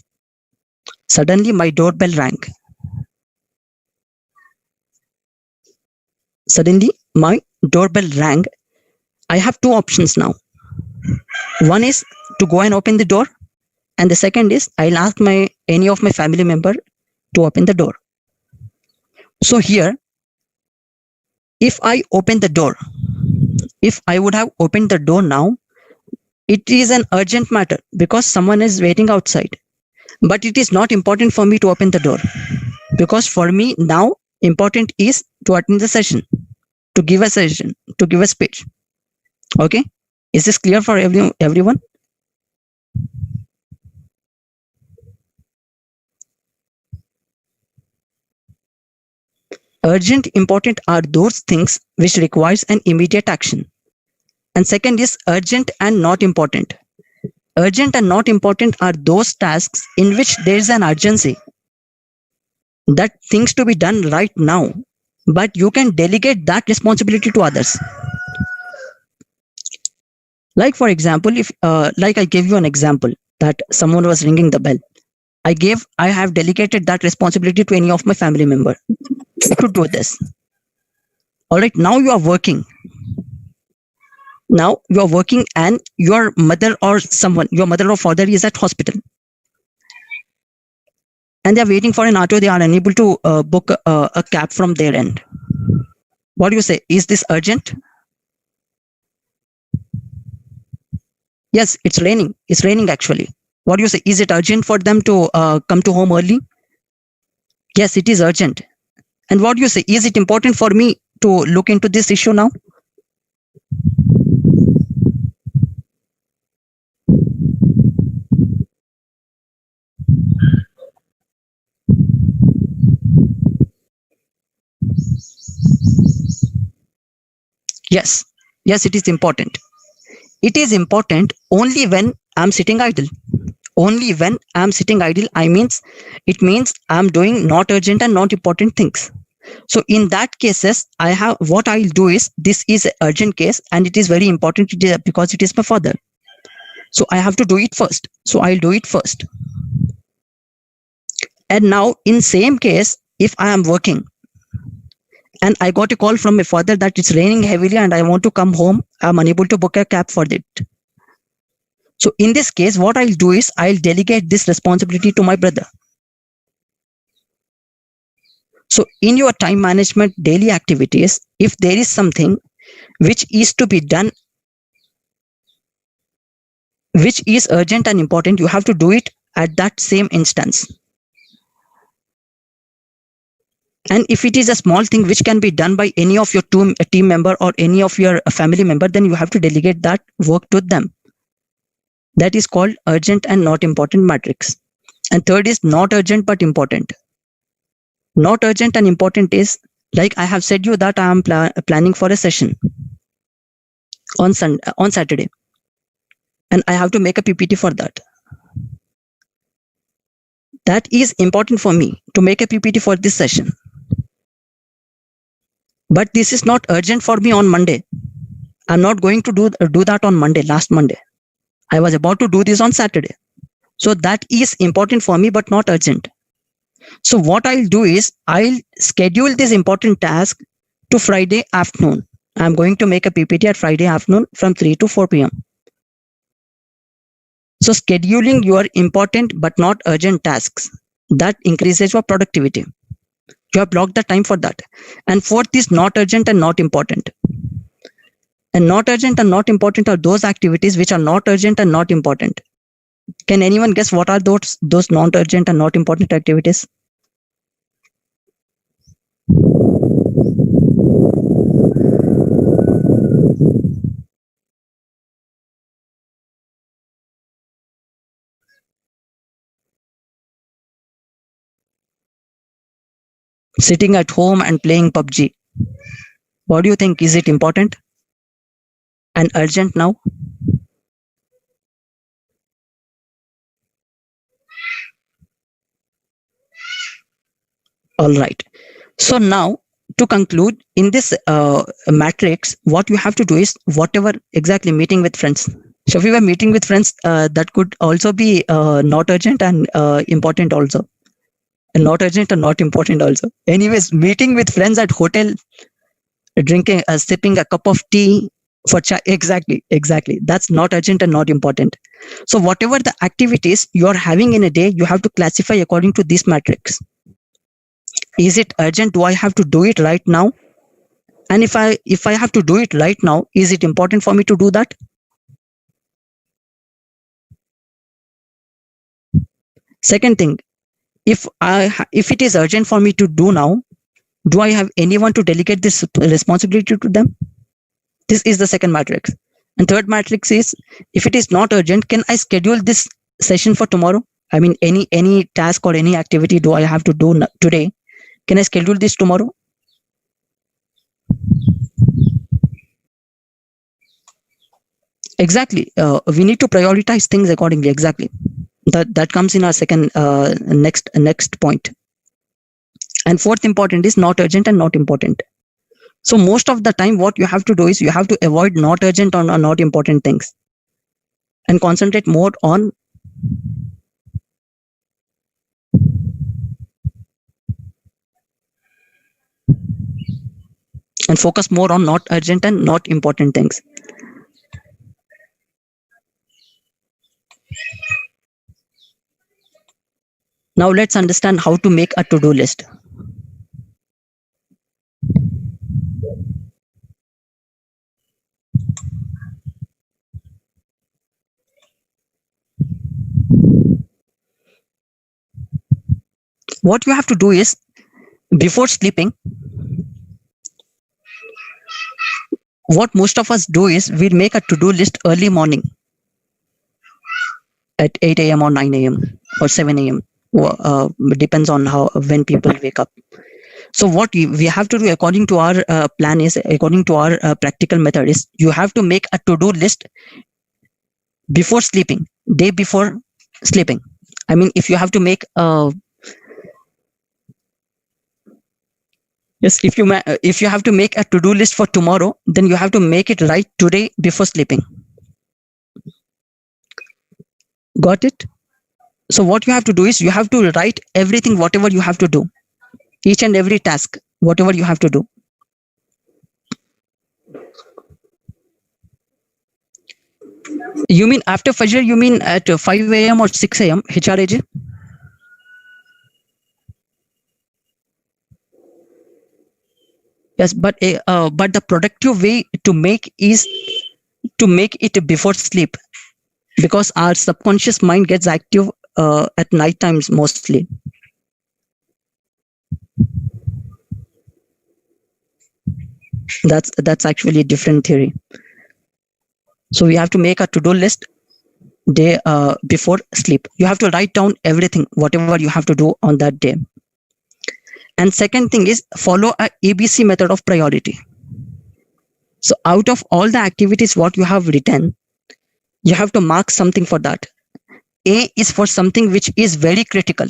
Speaker 1: Suddenly my doorbell rang. Suddenly my doorbell rang. I have 2 options now. One is to go and open the door, and the second is I'll ask any of my family member to open the door. So here, if I open the door, if I would have opened the door now, it is an urgent matter because someone is waiting outside. But it is not important for me to open the door, because for me now important is to attend the session, to give a session, to give a speech. Okay, is this clear for everyone? Urgent important are those things which requires an immediate action. And second is urgent and not important. Urgent and not important are those tasks in which there is an urgency, that things to be done right now, but you can delegate that responsibility to others. Like for example, if like I gave you an example that someone was ringing the bell. I have delegated that responsibility to any of my family member to do this. All right, now you are working. Now you are working and your mother or someone, your mother or father is at hospital. And they are waiting for an auto. They are unable to book a cab from their end. What do you say? Is this urgent? Yes, it's raining. It's raining actually. What do you say? Is it urgent for them to come to home early? Yes, it is urgent. And what do you say? Is it important for me to look into this issue now? Yes, yes, it is important. It is important only when I'm sitting idle. Only when I'm sitting idle, it means I'm doing not urgent and not important things. So in that cases, what I'll do is, this is an urgent case and it is very important because it is my father. So I have to do it first. So I'll do it first. And now in same case, if I am working and I got a call from my father that it's raining heavily and I want to come home, I'm unable to book a cab for it. So in this case, what I'll do is I'll delegate this responsibility to my brother. So in your time management daily activities, if there is something which is to be done, which is urgent and important, you have to do it at that same instance. And if it is a small thing which can be done by any of your team member or any of your family member, then you have to delegate that work to them. That is called urgent and not important matrix. And third is not urgent but important. Not urgent and important is, like I have said you that I am planning for a session on Saturday, and I have to make a PPT for that. That is important for me to make a PPT for this session. But this is not urgent for me on Monday. I'm not going to do that on Monday, last Monday. I was about to do this on Saturday. So that is important for me, but not urgent. So what I'll do is I'll schedule this important task to Friday afternoon. I'm going to make a PPT at Friday afternoon from 3 to 4 p.m. So scheduling your important but not urgent tasks, that increases your productivity. You have blocked the time for that. And fourth is not urgent and not important. And not urgent and not important are those activities which are not urgent and not important. Can anyone guess what are those non-urgent and not important activities? sitting at home and playing PUBG. What do you think? Is it important and urgent now? All right. So now, to conclude, in this matrix, what you have to do is whatever exactly meeting with friends. So if we were meeting with friends, that could also be not urgent and important also. And not urgent and not important also. Anyways, meeting with friends at hotel, drinking, sipping a cup of tea for chai. Exactly. That's not urgent and not important. So whatever the activities you are having in a day, you have to classify according to this matrix. Is it urgent? Do I have to do it right now? And if I have to do it right now, is it important for me to do that? Second thing, if it is urgent for me to do now, do I have anyone to delegate this responsibility to them? This is the second matrix. And third matrix is, if it is not urgent, can I schedule this session for tomorrow? I mean, any task or any activity do I have to do today? Can I schedule this tomorrow? Exactly. We need to prioritize things accordingly. Exactly. That comes in our second next point. And fourth important is not urgent and not important. So most of the time, what you have to do is you have to avoid not urgent or not important things and concentrate more on and focus more on not urgent and not important things. Now let's understand how to make a to-do list. What you have to do is, before sleeping, what most of us do is we make a to-do list early morning at 8 a.m. or 9 a.m. or 7 a.m. Depends on when people wake up. So what we have to do according to our plan is, according to our practical method is, you have to make a to-do list before sleeping, day before sleeping. I mean, if you have to make yes, if you have to make a to-do list for tomorrow, then you have to make it right today before sleeping. Got it? So what you have to do is you have to write everything, whatever you have to do, each and every task, whatever you have to do. You mean after Fajr? You mean at 5 a.m. or 6 a.m. HRAJ? Yes, but the productive way to make is to make it before sleep, because our subconscious mind gets active at night times mostly. That's actually a different theory. So we have to make a to-do list day before sleep. You have to write down everything, whatever you have to do on that day. And second thing is, follow a ABC method of priority. So out of all the activities what you have written, you have to mark something for that. A is for something which is very critical.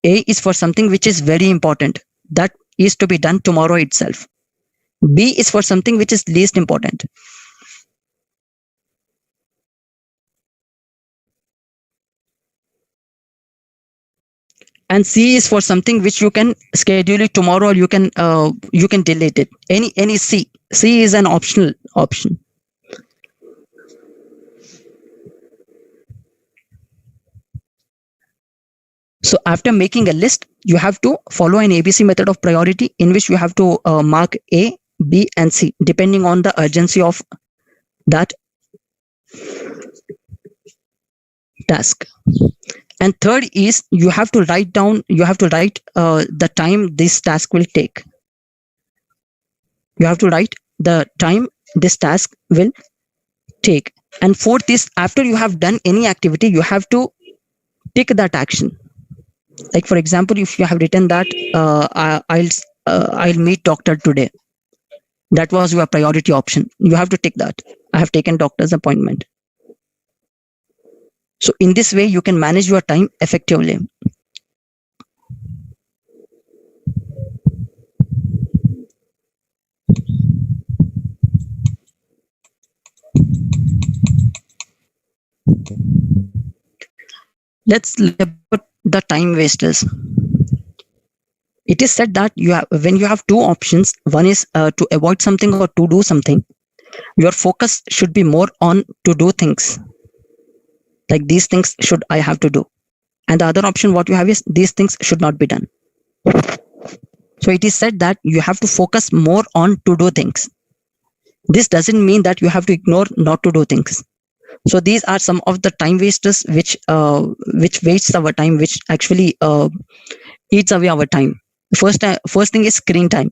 Speaker 1: A is for something which is very important. That is to be done tomorrow itself. B is for something which is least important. And C is for something which you can schedule it tomorrow, or you can delete it. Any C. C is an optional option. So after making a list, you have to follow an ABC method of priority, in which you have to mark A, B, and C depending on the urgency of that task. And third is, you have to write the time this task will take. You have to write the time this task will take. And fourth is, after you have done any activity, you have to tick that action. Like for example, if you have written that I'll meet doctor today, that was your priority option. You have to take that. I have taken doctor's appointment. So in this way, you can manage your time effectively. Let's look at the time wasters. It is said that when you have two options, one is to avoid something or to do something, your focus should be more on to do things. Like these things should I have to do. And the other option what you have is these things should not be done. So it is said that you have to focus more on to do things. This doesn't mean that you have to ignore not to do things. So these are some of the time wasters which wastes our time, which actually eats away our time. First thing is screen time.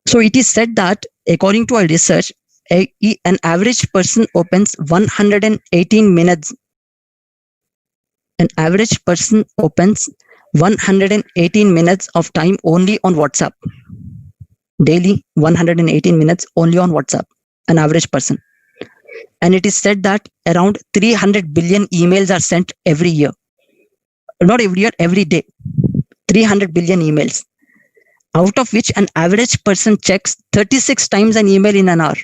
Speaker 1: So it is said that according to our research, an average person opens 118 minutes. An average person opens 118 minutes of time only on WhatsApp. Daily, 118 minutes only on WhatsApp, an average person. And it is said that around 300 billion emails are sent every year. Not every year, every day. 300 billion emails. Out of which an average person checks 36 times an email in an hour.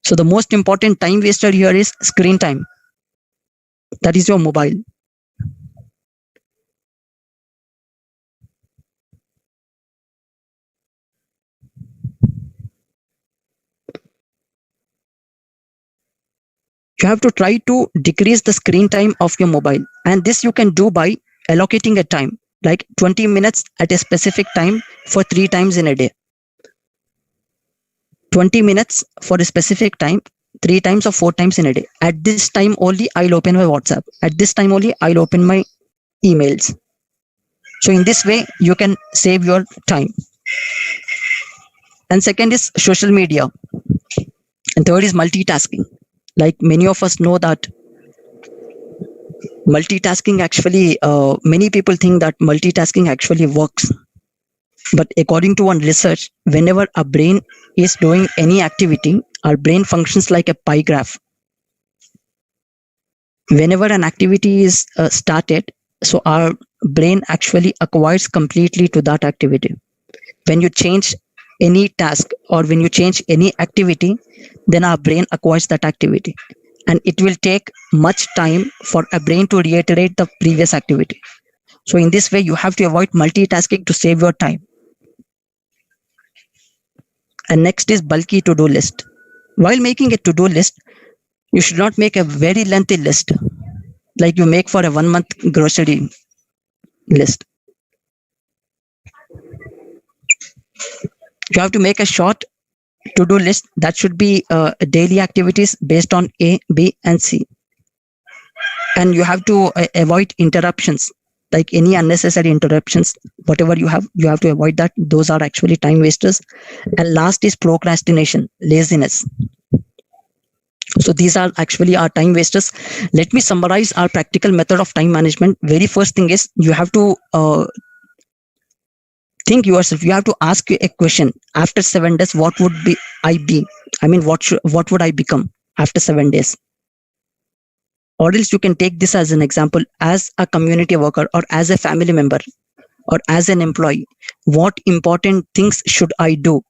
Speaker 1: So the most important time waster here is screen time. That is your mobile. You have to try to decrease the screen time of your mobile. And this you can do by allocating a time, like 20 minutes at a specific time for 3 times in a day. 20 minutes for a specific time, 3 times or 4 times in a day. At this time only, I'll open my WhatsApp. At this time only, I'll open my emails. So in this way, you can save your time. And second is social media. And third is multitasking. Like many of us know that multitasking actually, many people think that multitasking actually works. But according to one research, whenever our brain is doing any activity, our brain functions like a pie graph. Whenever an activity is started, so our brain actually acquires completely to that activity. When you change any task or when you change any activity, then our brain acquires that activity. And it will take much time for a brain to reiterate the previous activity. So in this way, you have to avoid multitasking to save your time. And next is bulky to-do list. While making a to-do list, you should not make a very lengthy list like you make for a 1 month grocery list. You have to make a short to-do list that should be daily activities based on A, B, and C. And you have to avoid interruptions, like any unnecessary interruptions. Whatever you have to avoid that. Those are actually time wasters. And last is procrastination, laziness. So these are actually our time wasters. Let me summarize our practical method of time management. Very first thing is you have to think yourself. You have to ask a question. After 7 days, what would I be? I mean, what would I become after 7 days? Or else you can take this as an example, as a community worker or as a family member or as an employee. What important things should I do?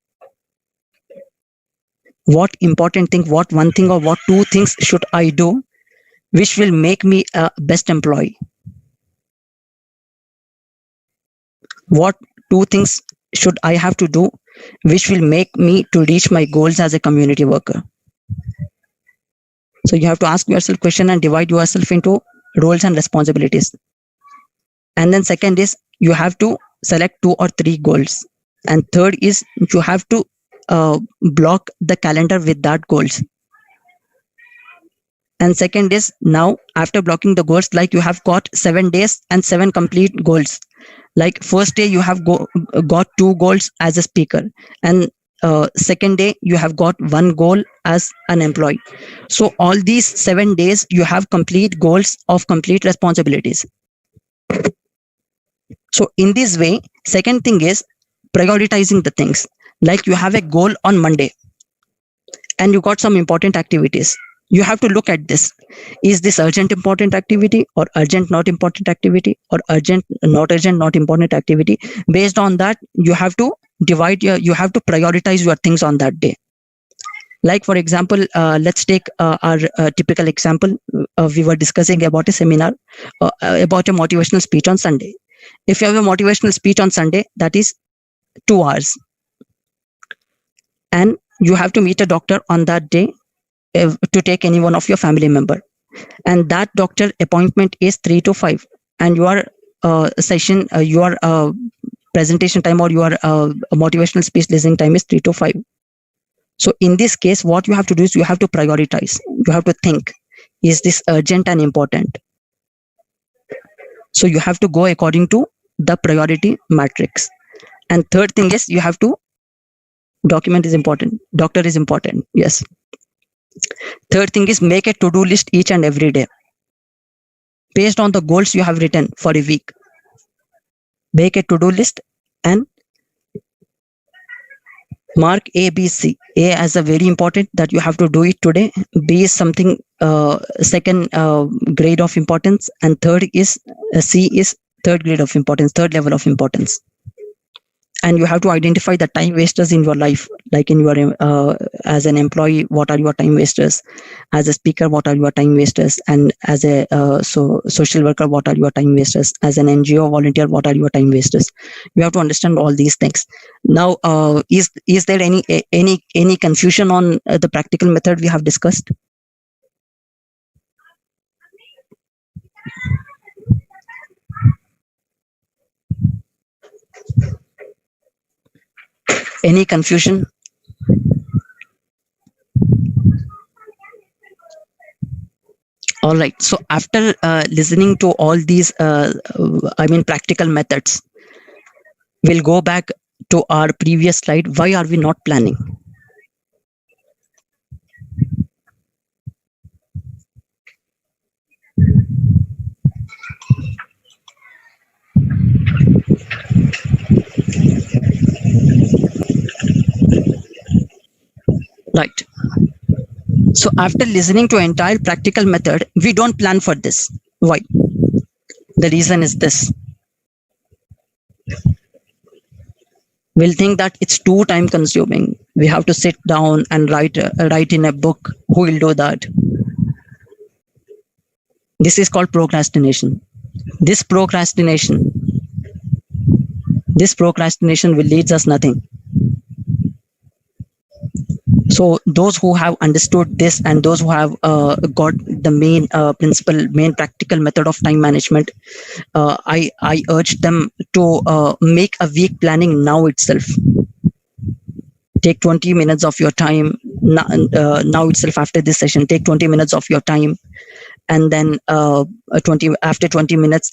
Speaker 1: What important thing, what one thing or what 2 things should I do which will make me a best employee? What 2 things should I have to do which will make me to reach my goals as a community worker? So you have to ask yourself question and divide yourself into roles and responsibilities. And then second is you have to select 2 or 3 goals. And third is you have to block the calendar with that goals. And second is, now after blocking the goals, like you have got 7 days and 7 complete goals. Like first day you have got 2 goals as a speaker, and second day you have got one goal as an employee. So all these 7 days you have complete goals of complete responsibilities. So in this way, second thing is prioritizing the things. Like you have a goal on Monday and you got some important activities. You have to look at this. Is this urgent important activity, or urgent not important activity, or urgent not important activity? Based on that, you have to you have to prioritize your things on that day. Like for example, let's take our typical example. We were discussing about a seminar about a motivational speech on Sunday. If you have a motivational speech on Sunday, that is 2 hours. And you have to meet a doctor on that day to take any one of your family member. And that doctor appointment is 3 to 5. And your session, your presentation time or your motivational speech listening time is 3 to 5. So in this case, what you have to do is you have to prioritize. You have to think, is this urgent and important? So you have to go according to the priority matrix. And third thing is you have to document is important. Doctor is important. Yes. Third thing is make a to-do list each and every day based on the goals you have written for a week. Make a to-do list and mark A, B, C. A as a very important that you have to do it today. B is something second grade of importance, and third is C is third grade of importance, third level of importance. And you have to identify the time wasters in your life, like in your as an employee, what are your time wasters? As a speaker, what are your time wasters? And as a social worker, what are your time wasters? As an NGO volunteer, what are your time wasters? You have to understand all these things. Now, is there any confusion on the practical method we have discussed? Any confusion? All right. So after listening to all these, practical methods, we'll go back to our previous slide. Why are we not planning? Right. So after listening to entire practical method, we don't plan for this. Why? The reason is this. We'll think that it's too time consuming. We have to sit down and write in a book. Who will do that? This is called procrastination. This procrastination will lead us nothing. So those who have understood this and those who have got the main principle, main practical method of time management, I urge them to make a week planning now itself. Take 20 minutes of your time now itself after this session. Take 20 minutes of your time, and then after 20 minutes,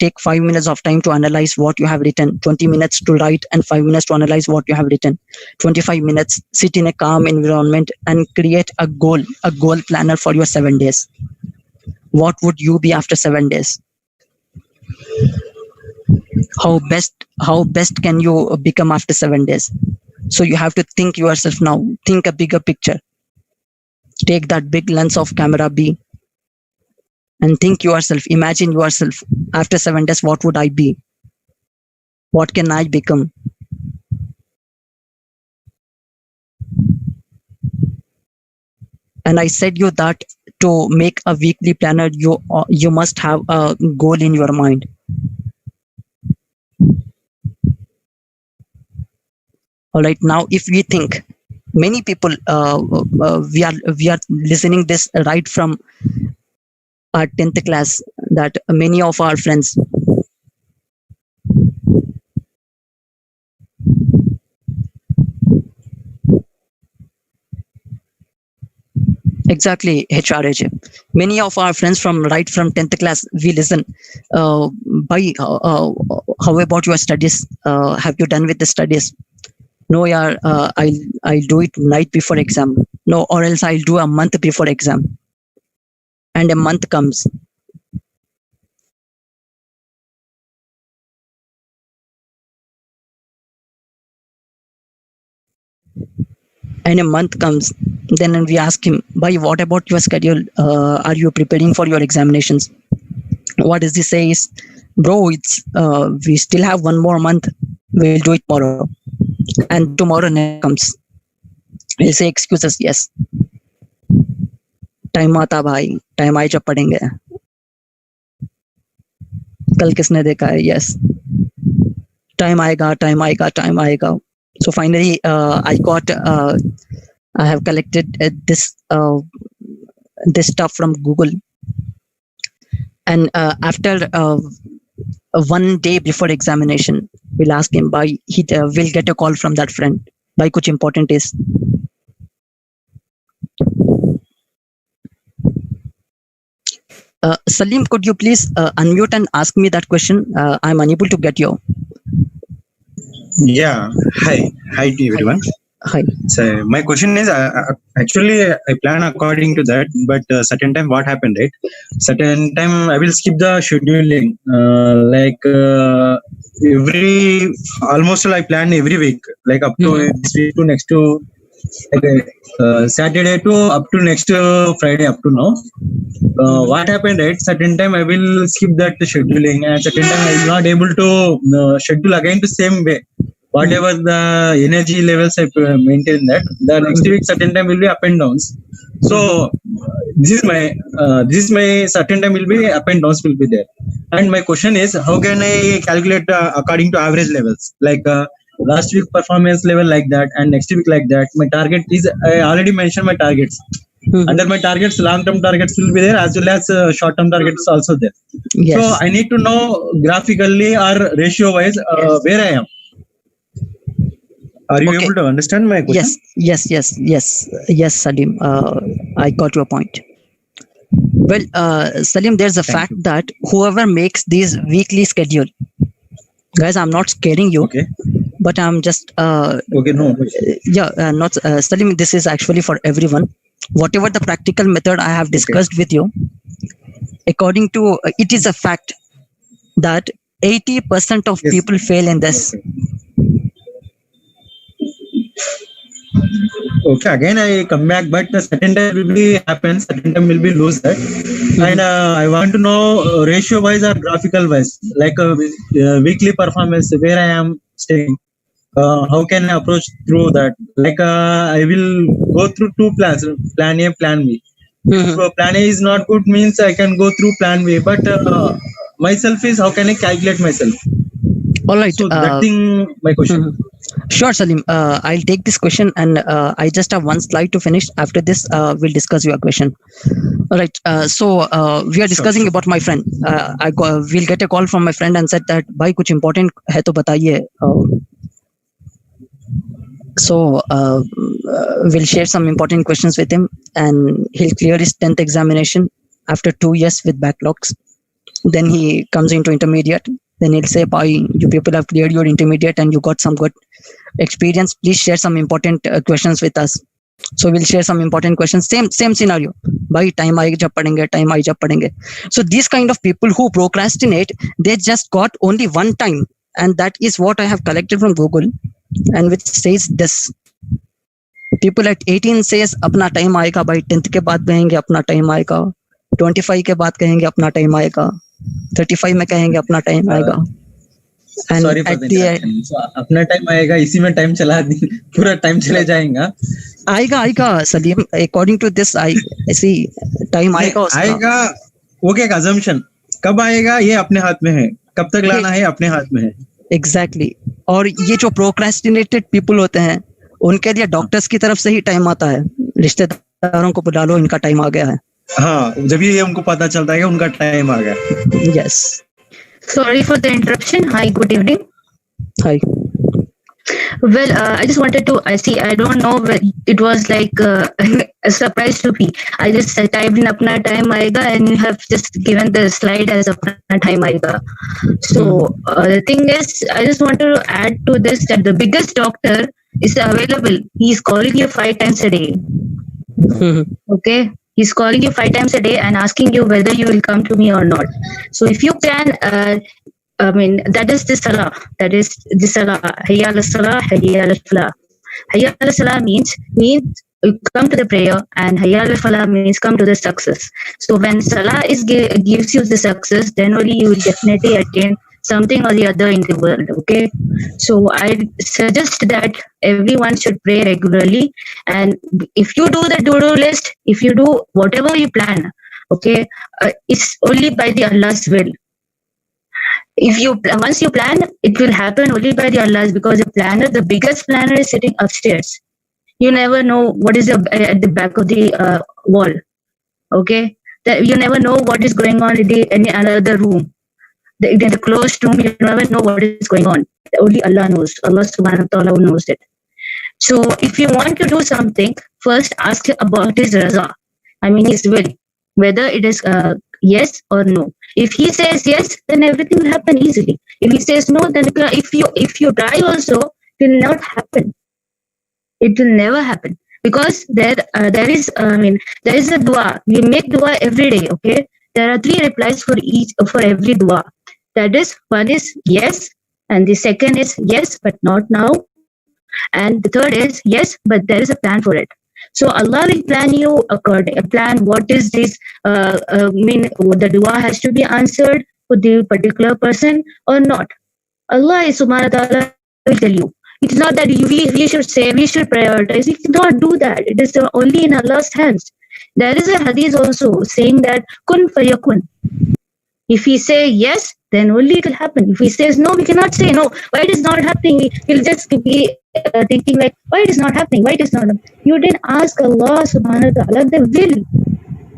Speaker 1: take 5 minutes of time to analyze what you have written, 20 minutes to write and 5 minutes to analyze what you have written, 25 minutes, sit in a calm environment and create a goal planner for your 7 days. What would you be after 7 days? How best can you become after 7 days? So you have to think yourself now, think a bigger picture. Take that big lens of camera B and think yourself, imagine yourself after 7 days, what would I be? What can I become? And I said you that to make a weekly planner, you must have a goal in your mind. All right, now if we think, many people, we are listening this right from our 10th class, that many of our friends, exactly, HRAJ. Many of our friends from 10th class, we listen. How about your studies? Have you done with the studies? No, yaar, I'll do it night before exam. No, or else I'll do a month before exam. And a month comes. And a month comes. Then we ask him, "Bhai, what about your schedule? Are you preparing for your examinations?" What does he say is, "Bro, it's we still have one more month. We'll do it tomorrow." And tomorrow never comes. He'll say excuses. Yes. Time आता भाई, time आए जब पढ़ेंगे. कल किसने देखा है? Yes, time आएगा, टाइम आएगा, टाइम आएगा. So finally, I have collected this stuff from Google, and after 1 day before examination, we'll ask him, "Bhai, we'll get a call from that friend. Bhai, kuch important is." Salim, could you please unmute and ask me that question? I'm unable to get you.
Speaker 4: Yeah. Hi to everyone.
Speaker 1: Hi.
Speaker 4: So my question is, actually I plan according to that, but certain time what happened, right? Certain time I will skip the scheduling. Almost I plan every week, like up to this week to next to Saturday to up to next Friday up to now. What happened, right? Certain time I will skip that scheduling, and certain time I will not able to schedule again the same way. Whatever the energy levels I maintain that, the next week certain time will be up and downs. So this is my certain time will be up and downs will be there. And my question is, how can I calculate according to average levels? Like last week performance level like that, and next week like that. My target is, I already mentioned my targets. Under my targets, long-term targets will be there, as well as short-term targets also there.
Speaker 1: Yes.
Speaker 4: So I need to know graphically or ratio-wise where I am. Are you able to understand my question?
Speaker 1: Yes, Salim. I got your point. Well, Salim, there's a fact that whoever makes these weekly schedule, guys, I'm not scaring you.
Speaker 4: Okay.
Speaker 1: But I'm just
Speaker 4: not
Speaker 1: Salim, this is actually for everyone. Whatever the practical method I have discussed with you, according to it is a fact that 80% of people fail in this.
Speaker 4: Okay, again I come back, but the certain time will be happen, certain time will be lose that. And I want to know ratio wise or graphical wise, like weekly performance, where I am staying. How can I approach through that? Like I will go through two plans, plan A, plan B. If plan A is not good, means I can go through plan B. But myself is, how can I calculate myself?
Speaker 1: All right.
Speaker 4: So that thing, my question.
Speaker 1: Sure, Salim. I'll take this question, and I just have one slide to finish. After this, we'll discuss your question. All right. So we are discussing about my friend. We'll get a call from my friend and said that, "Bhai, kuch important hai to bataiye." So we'll share some important questions with him, and he'll clear his 10th examination after 2 years with backlogs. Then he comes into intermediate. Then he'll say, "Bhai, you people have cleared your intermediate and you got some good experience. Please share some important questions with us." So we'll share some important questions. Same scenario. Bhai, time aaye jab padenge. So these kind of people who procrastinate, they just got only one time, and that is what I have collected from Google, and which says this. People at 18 says अपना time आएगा भाई, 10th के बाद कहेंगे अपना time आएगा, 25 के बाद कहेंगे अपना time आएगा, 35 में कहेंगे अपना time आएगा.
Speaker 4: And sorry for the interruption. So, अपना टाइम आएगा, इसी में टाइम चला पूरा टाइम चले जाएगा.
Speaker 1: आएगा Salim, according to this I see time आएगा.
Speaker 4: वो क्या assumption, कब आएगा ये अपने हाथ में है, कब तक लाना है अपने हाथ में है.
Speaker 1: Exactly. और ये जो procrastinated people होते हैं, उनके लिए डॉक्टर्स की तरफ से ही टाइम आता है. रिश्तेदारों को बुला लो, इनका टाइम आ गया है.
Speaker 4: हाँ, जब ये उनको पता चलता है कि उनका टाइम आ गया.
Speaker 1: Yes.
Speaker 5: Sorry for the interruption. Hi, good evening.
Speaker 1: Hi.
Speaker 5: Well, I just wanted to, I don't know, it was like a surprise to me. I just typed in apna time aayega, and you have just given the slide as apna time aayega. So the thing is, I just wanted to add to this that the biggest doctor is available. He's calling you 5 times a day. Okay, he's calling you 5 times a day and asking you whether you will come to me or not. So if you can, that is the salah. That is the salah. Hayya ala salah, hayya ala falah. Hayya ala salah means you come to the prayer, and hayya ala falah means come to the success. So when salah gives you the success, then only you will definitely attain something or the other in the world. Okay, so I suggest that everyone should pray regularly, and if you do the to-do list, if you do whatever you plan, okay, it's only by the Allah's will. If you once you plan, it will happen only by the Allah's, because the biggest planner is sitting upstairs. You never know what is at the back of the wall. Okay, you never know what is going on in any other room. In the closed room, you never know what is going on. Only Allah knows. Allah subhanahu wa ta'ala knows it. So if you want to do something, first ask about his raza. His will. Whether it is yes or no. If he says yes, then everything will happen easily. If he says no, then if you try also, it will not happen. It will never happen, because there is a dua. We make dua every day. Okay, there are 3 replies for every dua. That is, one is yes, and the second is yes but not now, and the third is yes but there is a plan for it. So Allah will plan what is this. The dua has to be answered for the particular person or not. Allah subhanahu wa ta'ala will tell you. It's not that we should say, we should prioritize. We cannot do that. It is only in Allah's hands. There is a hadith also saying that kun fayakun. If we say yes, then only it will happen. If he says no, we cannot say no. Why it is not happening? We'll just be thinking like, why it is not happening? Why it is not happening? You didn't ask Allah subhanahu wa ta'ala the will.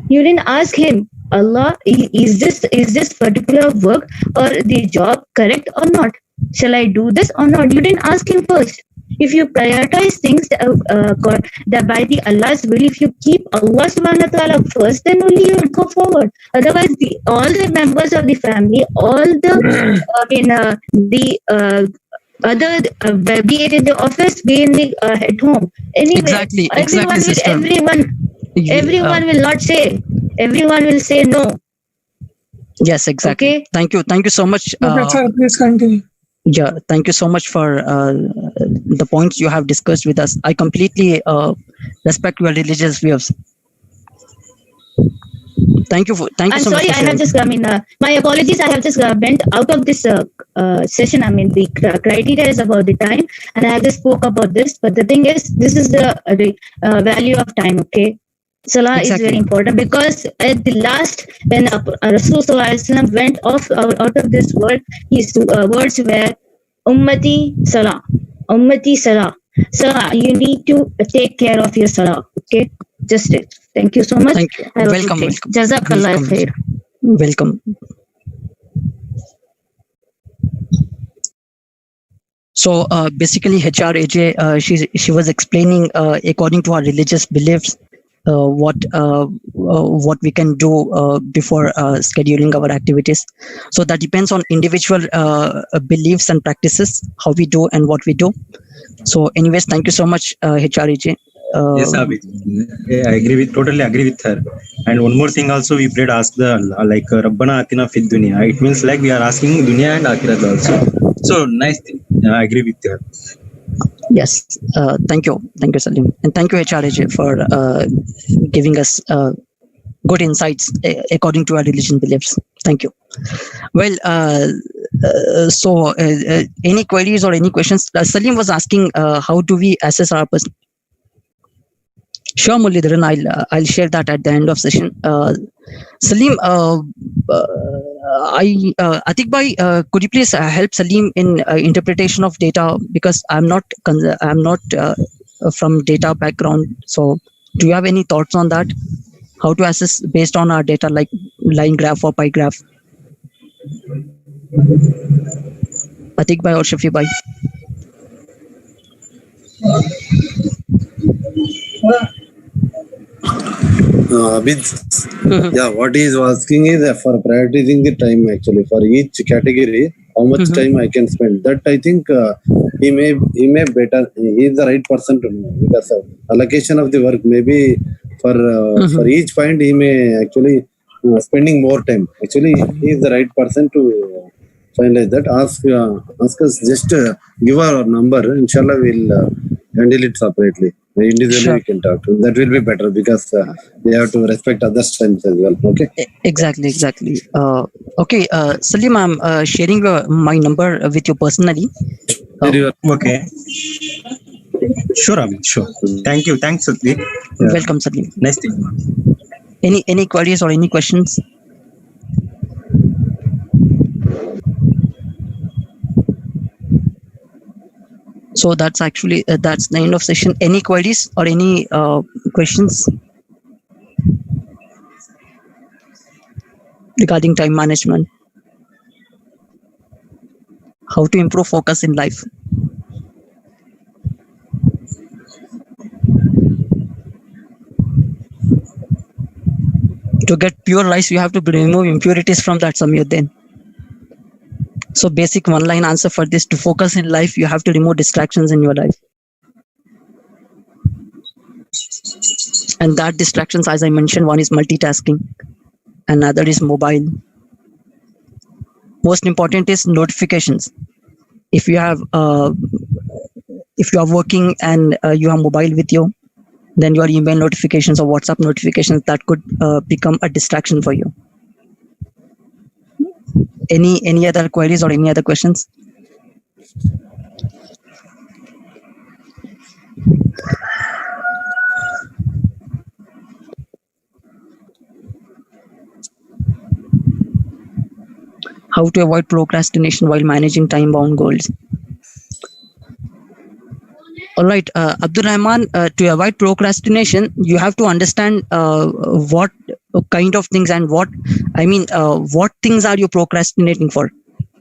Speaker 5: You didn't ask him, Allah, is this particular work or the job correct or not? Shall I do this or not? You didn't ask him first. If you prioritize things that by the Allah's will, if you keep Allah subhanahu wa ta'ala first, then only you will go forward. Otherwise, all the members of the family, all the other, be it in the office, be in the at home, anyway,
Speaker 1: Exactly, sister.
Speaker 5: Everyone will not say. Everyone will say no.
Speaker 1: Yes, exactly.
Speaker 5: Okay.
Speaker 1: Thank you so much.
Speaker 6: Professor, please continue.
Speaker 1: Yeah, thank you so much for the points you have discussed with us. I completely respect your religious views. Thank you so much.
Speaker 5: I'm sorry, I have just, my apologies, I have just went out of this session. The criteria is about the time, and I have just spoke about this. But the thing is, this is the value of time, okay? Salah is very important, because at the last, when Rasul Sallallahu Alaihi Wasallam went out of this world, his words were, Ummati Salah, Ummati Salah. Salah, you need to take care of your Salah, okay? Just it. Thank you so much.
Speaker 1: Thank you. Welcome.
Speaker 5: Jazakallah khair.
Speaker 1: Welcome. So basically, HRAJ, she was explaining according to our religious beliefs what we can do before scheduling our activities. So that depends on individual beliefs and practices, how we do and what we do. So anyways, thank you so much, HRAJ.
Speaker 4: Yes, Abid. I totally agree with her. And one more thing also, we prayed, ask the Rabbana Atina Fid Dunya. It means like we are asking Dunya and Akhirat also. So nice thing. I agree with her.
Speaker 1: Yes, thank you, Salim, and thank you, HRAJ, for giving us good insights according to our religion beliefs. Thank you. Well, so any queries or any questions? Salim was asking, how do we assess our person? Sure, Mullidharan, I'll share that at the end of session. Salim, Atik Bhai, could you please help Salim in interpretation of data, because I'm not from data background. So, do you have any thoughts on that? How to assess based on our data, like line graph or pie graph? Atik Bhai or Shafi Bhai?
Speaker 3: Yeah, what he is asking is for prioritizing the time actually for each category. how much time I can spend. That I think he may better. He is the right person to know, because allocation of the work maybe for each point he may actually spending more time. Actually, he is the right person to finalize that. Ask us, just give our number. Inshallah, we'll handle it separately. Individually,
Speaker 1: Sure.
Speaker 3: we can talk. That will be better, because we have to respect others' times as well. Okay.
Speaker 1: Exactly. Okay, Salim, I'm sharing my number with you personally.
Speaker 4: Okay. Sure, Amit. Sure. Thank you. Thanks, Satvi.
Speaker 1: Welcome, Salim.
Speaker 4: Nice thing.
Speaker 1: Any queries or any questions? So that's actually that's the end of session. Any queries or any questions regarding time management? How to improve focus in life? To get pure rice, you have to remove impurities from that Samyuddin. So basic one-line answer for this: to focus in life, you have to remove distractions in your life. And that distractions, as I mentioned, one is multitasking, another is mobile. Most important is notifications. If you are working and you have mobile with you, then your email notifications or WhatsApp notifications, that could become a distraction for you. Any other queries or any other questions? How to avoid procrastination while managing time-bound goals? All right, Abdul Rahman, to avoid procrastination, you have to understand what kind of things and what things are you procrastinating for.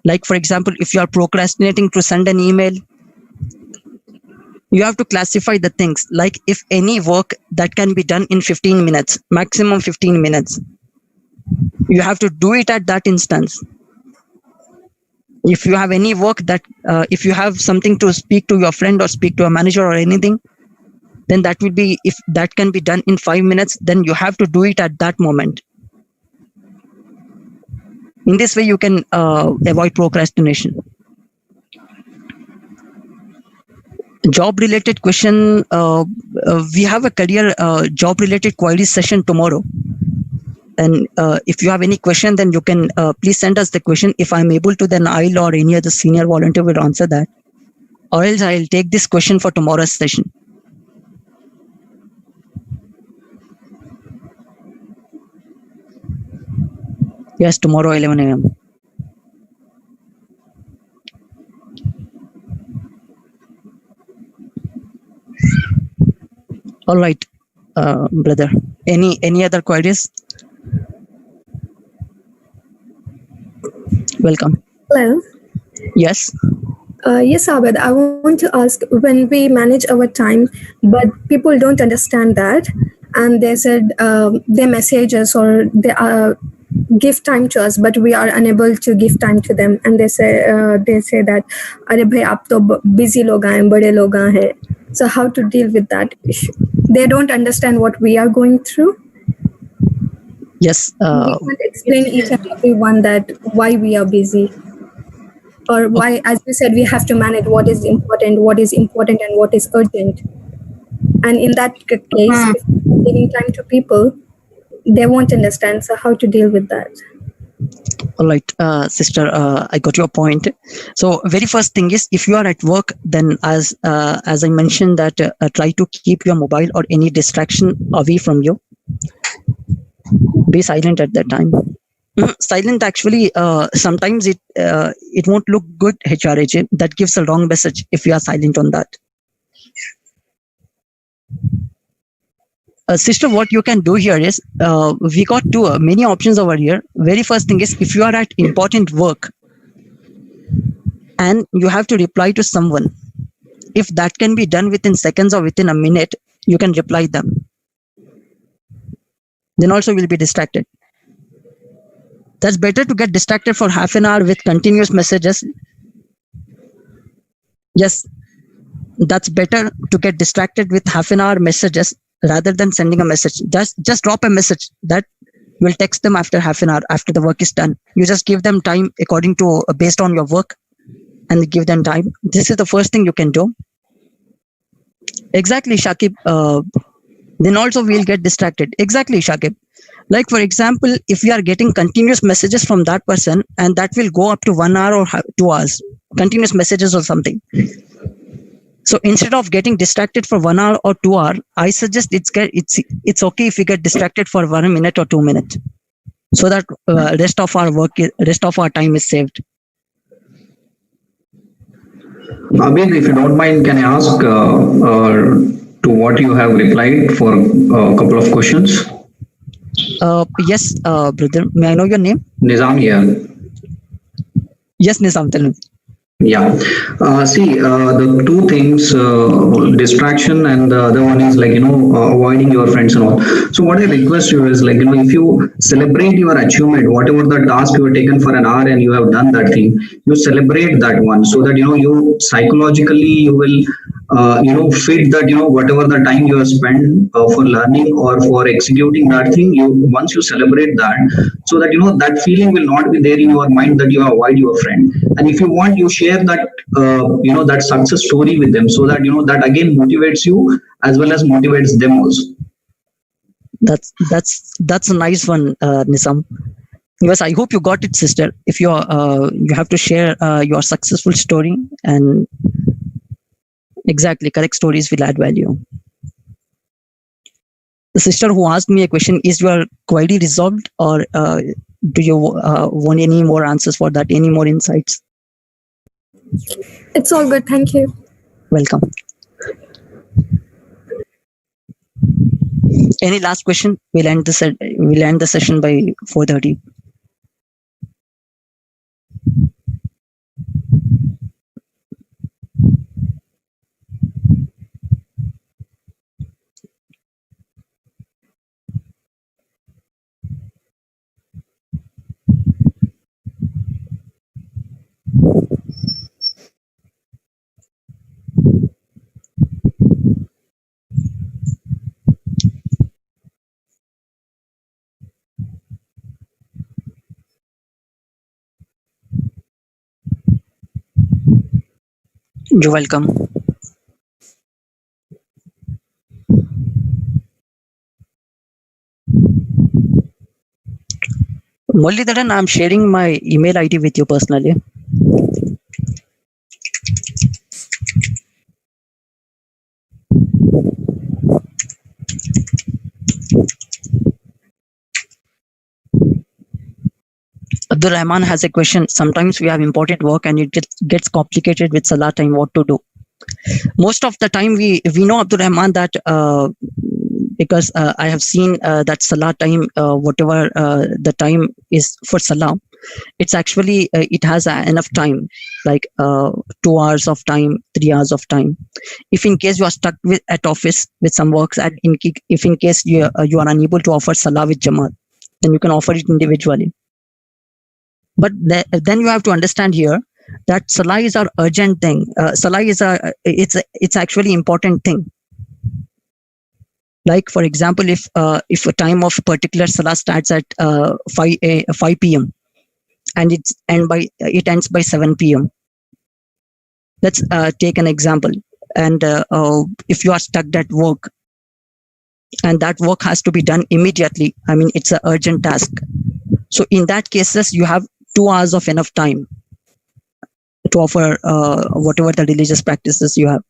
Speaker 1: Like, for example, if you are procrastinating to send an email, you have to classify the things. Like, if any work that can be done in 15 minutes, maximum 15 minutes, you have to do it at that instance. If you have any work that, if you have something to speak to your friend or speak to a manager or anything, then that will be, if that can be done in 5 minutes, then you have to do it at that moment. In this way, you can avoid procrastination. Job related question, we have a career job related queries session tomorrow. And if you have any question, then you can please send us the question. If I'm able to, then I'll or any other senior volunteer will answer that. Or else I'll take this question for tomorrow's session. Yes, tomorrow 11 a.m. All right, brother. Any other queries? Welcome.
Speaker 6: Hello.
Speaker 1: Yes.
Speaker 6: Yes, Abed. I want to ask, when we manage our time, but people don't understand that, and they said they message us or they give time to us, but we are unable to give time to them, and they say that, "Arey bhai, aap to busy log hain, bade log hain." So how to deal with that issue? They don't understand what we are going through.
Speaker 1: Yes.
Speaker 6: We can't explain each and every one that why we are busy, or why, as you said, we have to manage what is important, and what is urgent. And in that case, if we're giving time to people, they won't understand. So how to deal with that?
Speaker 1: All right, sister, I got your point. So very first thing is, if you are at work, then as I mentioned that try to keep your mobile or any distraction away from you. Be silent at that time. Silent actually sometimes it won't look good, HRH. That gives a wrong message if you are silent on that. Sister, what you can do here is, we got many options over here. Very first thing is, if you are at important work and you have to reply to someone, if that can be done within seconds or within a minute, you can reply them. Then also will be distracted. That's better to get distracted for half an hour with continuous messages. Yes, that's better to get distracted with half an hour messages rather than sending a message. Just drop a message that you'll text them after half an hour after the work is done. You just give them time according to based on your work, and give them time. This is the first thing you can do. Exactly, Shakib. Then also we'll get distracted. Exactly, Shakib. Like for example, if we are getting continuous messages from that person, and that will go up to 1 hour or 2 hours, continuous messages or something. So instead of getting distracted for 1 hour or 2 hour, I suggest it's okay if we get distracted for 1 minute or 2 minutes, so that rest of our time is saved.
Speaker 7: Abid, if you don't mind, can I ask to what you have replied for a couple of questions?
Speaker 1: Yes, brother. May I know your name?
Speaker 7: Nizam here.
Speaker 1: Yes, Nizam, tell me.
Speaker 7: Yeah. The two things, distraction, and the other one is like, avoiding your friends and all. So what I request you is like, if you celebrate your achievement, whatever the task you have taken for an hour and you have done that thing, you celebrate that one, so that, you psychologically, you will, fit that, whatever the time you have spent for learning or for executing that thing, once you celebrate that, so that, that feeling will not be there in your mind that you avoid your friend. And if you want, you share that, that success story with them, so that, that again motivates you as well as motivates them also.
Speaker 1: That's a nice one, Nizam. Yes, I hope you got it, sister. If you have to share your successful story, and exactly correct stories will add value. The sister who asked me a question, is your query resolved, or do you want any more answers for that? Any more insights?
Speaker 6: It's all good. Thank you.
Speaker 1: Welcome. Any last question? We'll end the session by 4:30. You're welcome. Mullidharan, I'm sharing my email ID with you personally. Abdul Rahman has a question. Sometimes we have important work and it gets complicated with Salah time. What to do? Most of the time we know, Abdul Rahman, that because I have seen that Salah time, whatever the time is for Salah, it's actually it has enough time, like 2 hours of time, 3 hours of time. If in case you are stuck at office with some works, and if in case you are unable to offer Salah with Jamaat, then you can offer it individually. But then you have to understand here that Salah is our urgent thing. Salah is it's actually important thing. Like for example, if a time of particular Salah starts at 5 p.m. and it ends by 7 p.m. Let's take an example. And if you are stuck at work, and that work has to be done immediately, I mean, it's an urgent task. So in that cases, you have 2 hours of enough time to offer whatever the religious practices you have.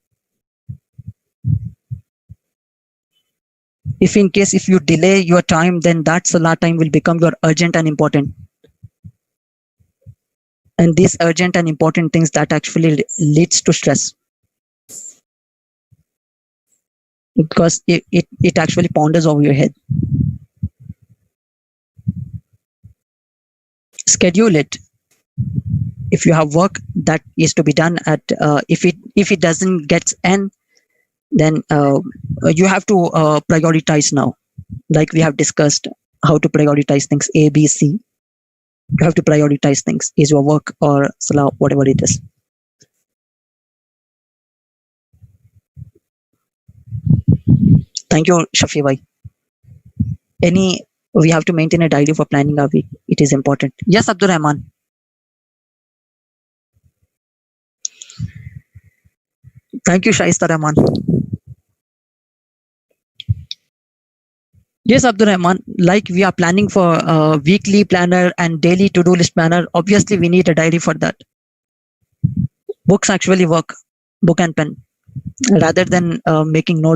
Speaker 1: If in case if you delay your time, then that Salah time will become your urgent and important. And these urgent and important things, that actually leads to stress, because it actually ponders over your head. Schedule it. If you have work that is to be done at if it doesn't get end, then you have to prioritize now, like we have discussed how to prioritize things A, B, C. You have to prioritize things. Is your work or salah, whatever it is. Thank you, Shafi bhai. We have to maintain a diary for planning our week. It is important. Yes, Abdul Rahman. Thank you, Shaista Rahman. Yes, Abdul Rahman. Like we are planning for a weekly planner and daily to-do list planner. Obviously, we need a diary for that. Books actually work. Book and pen. Rather than making notes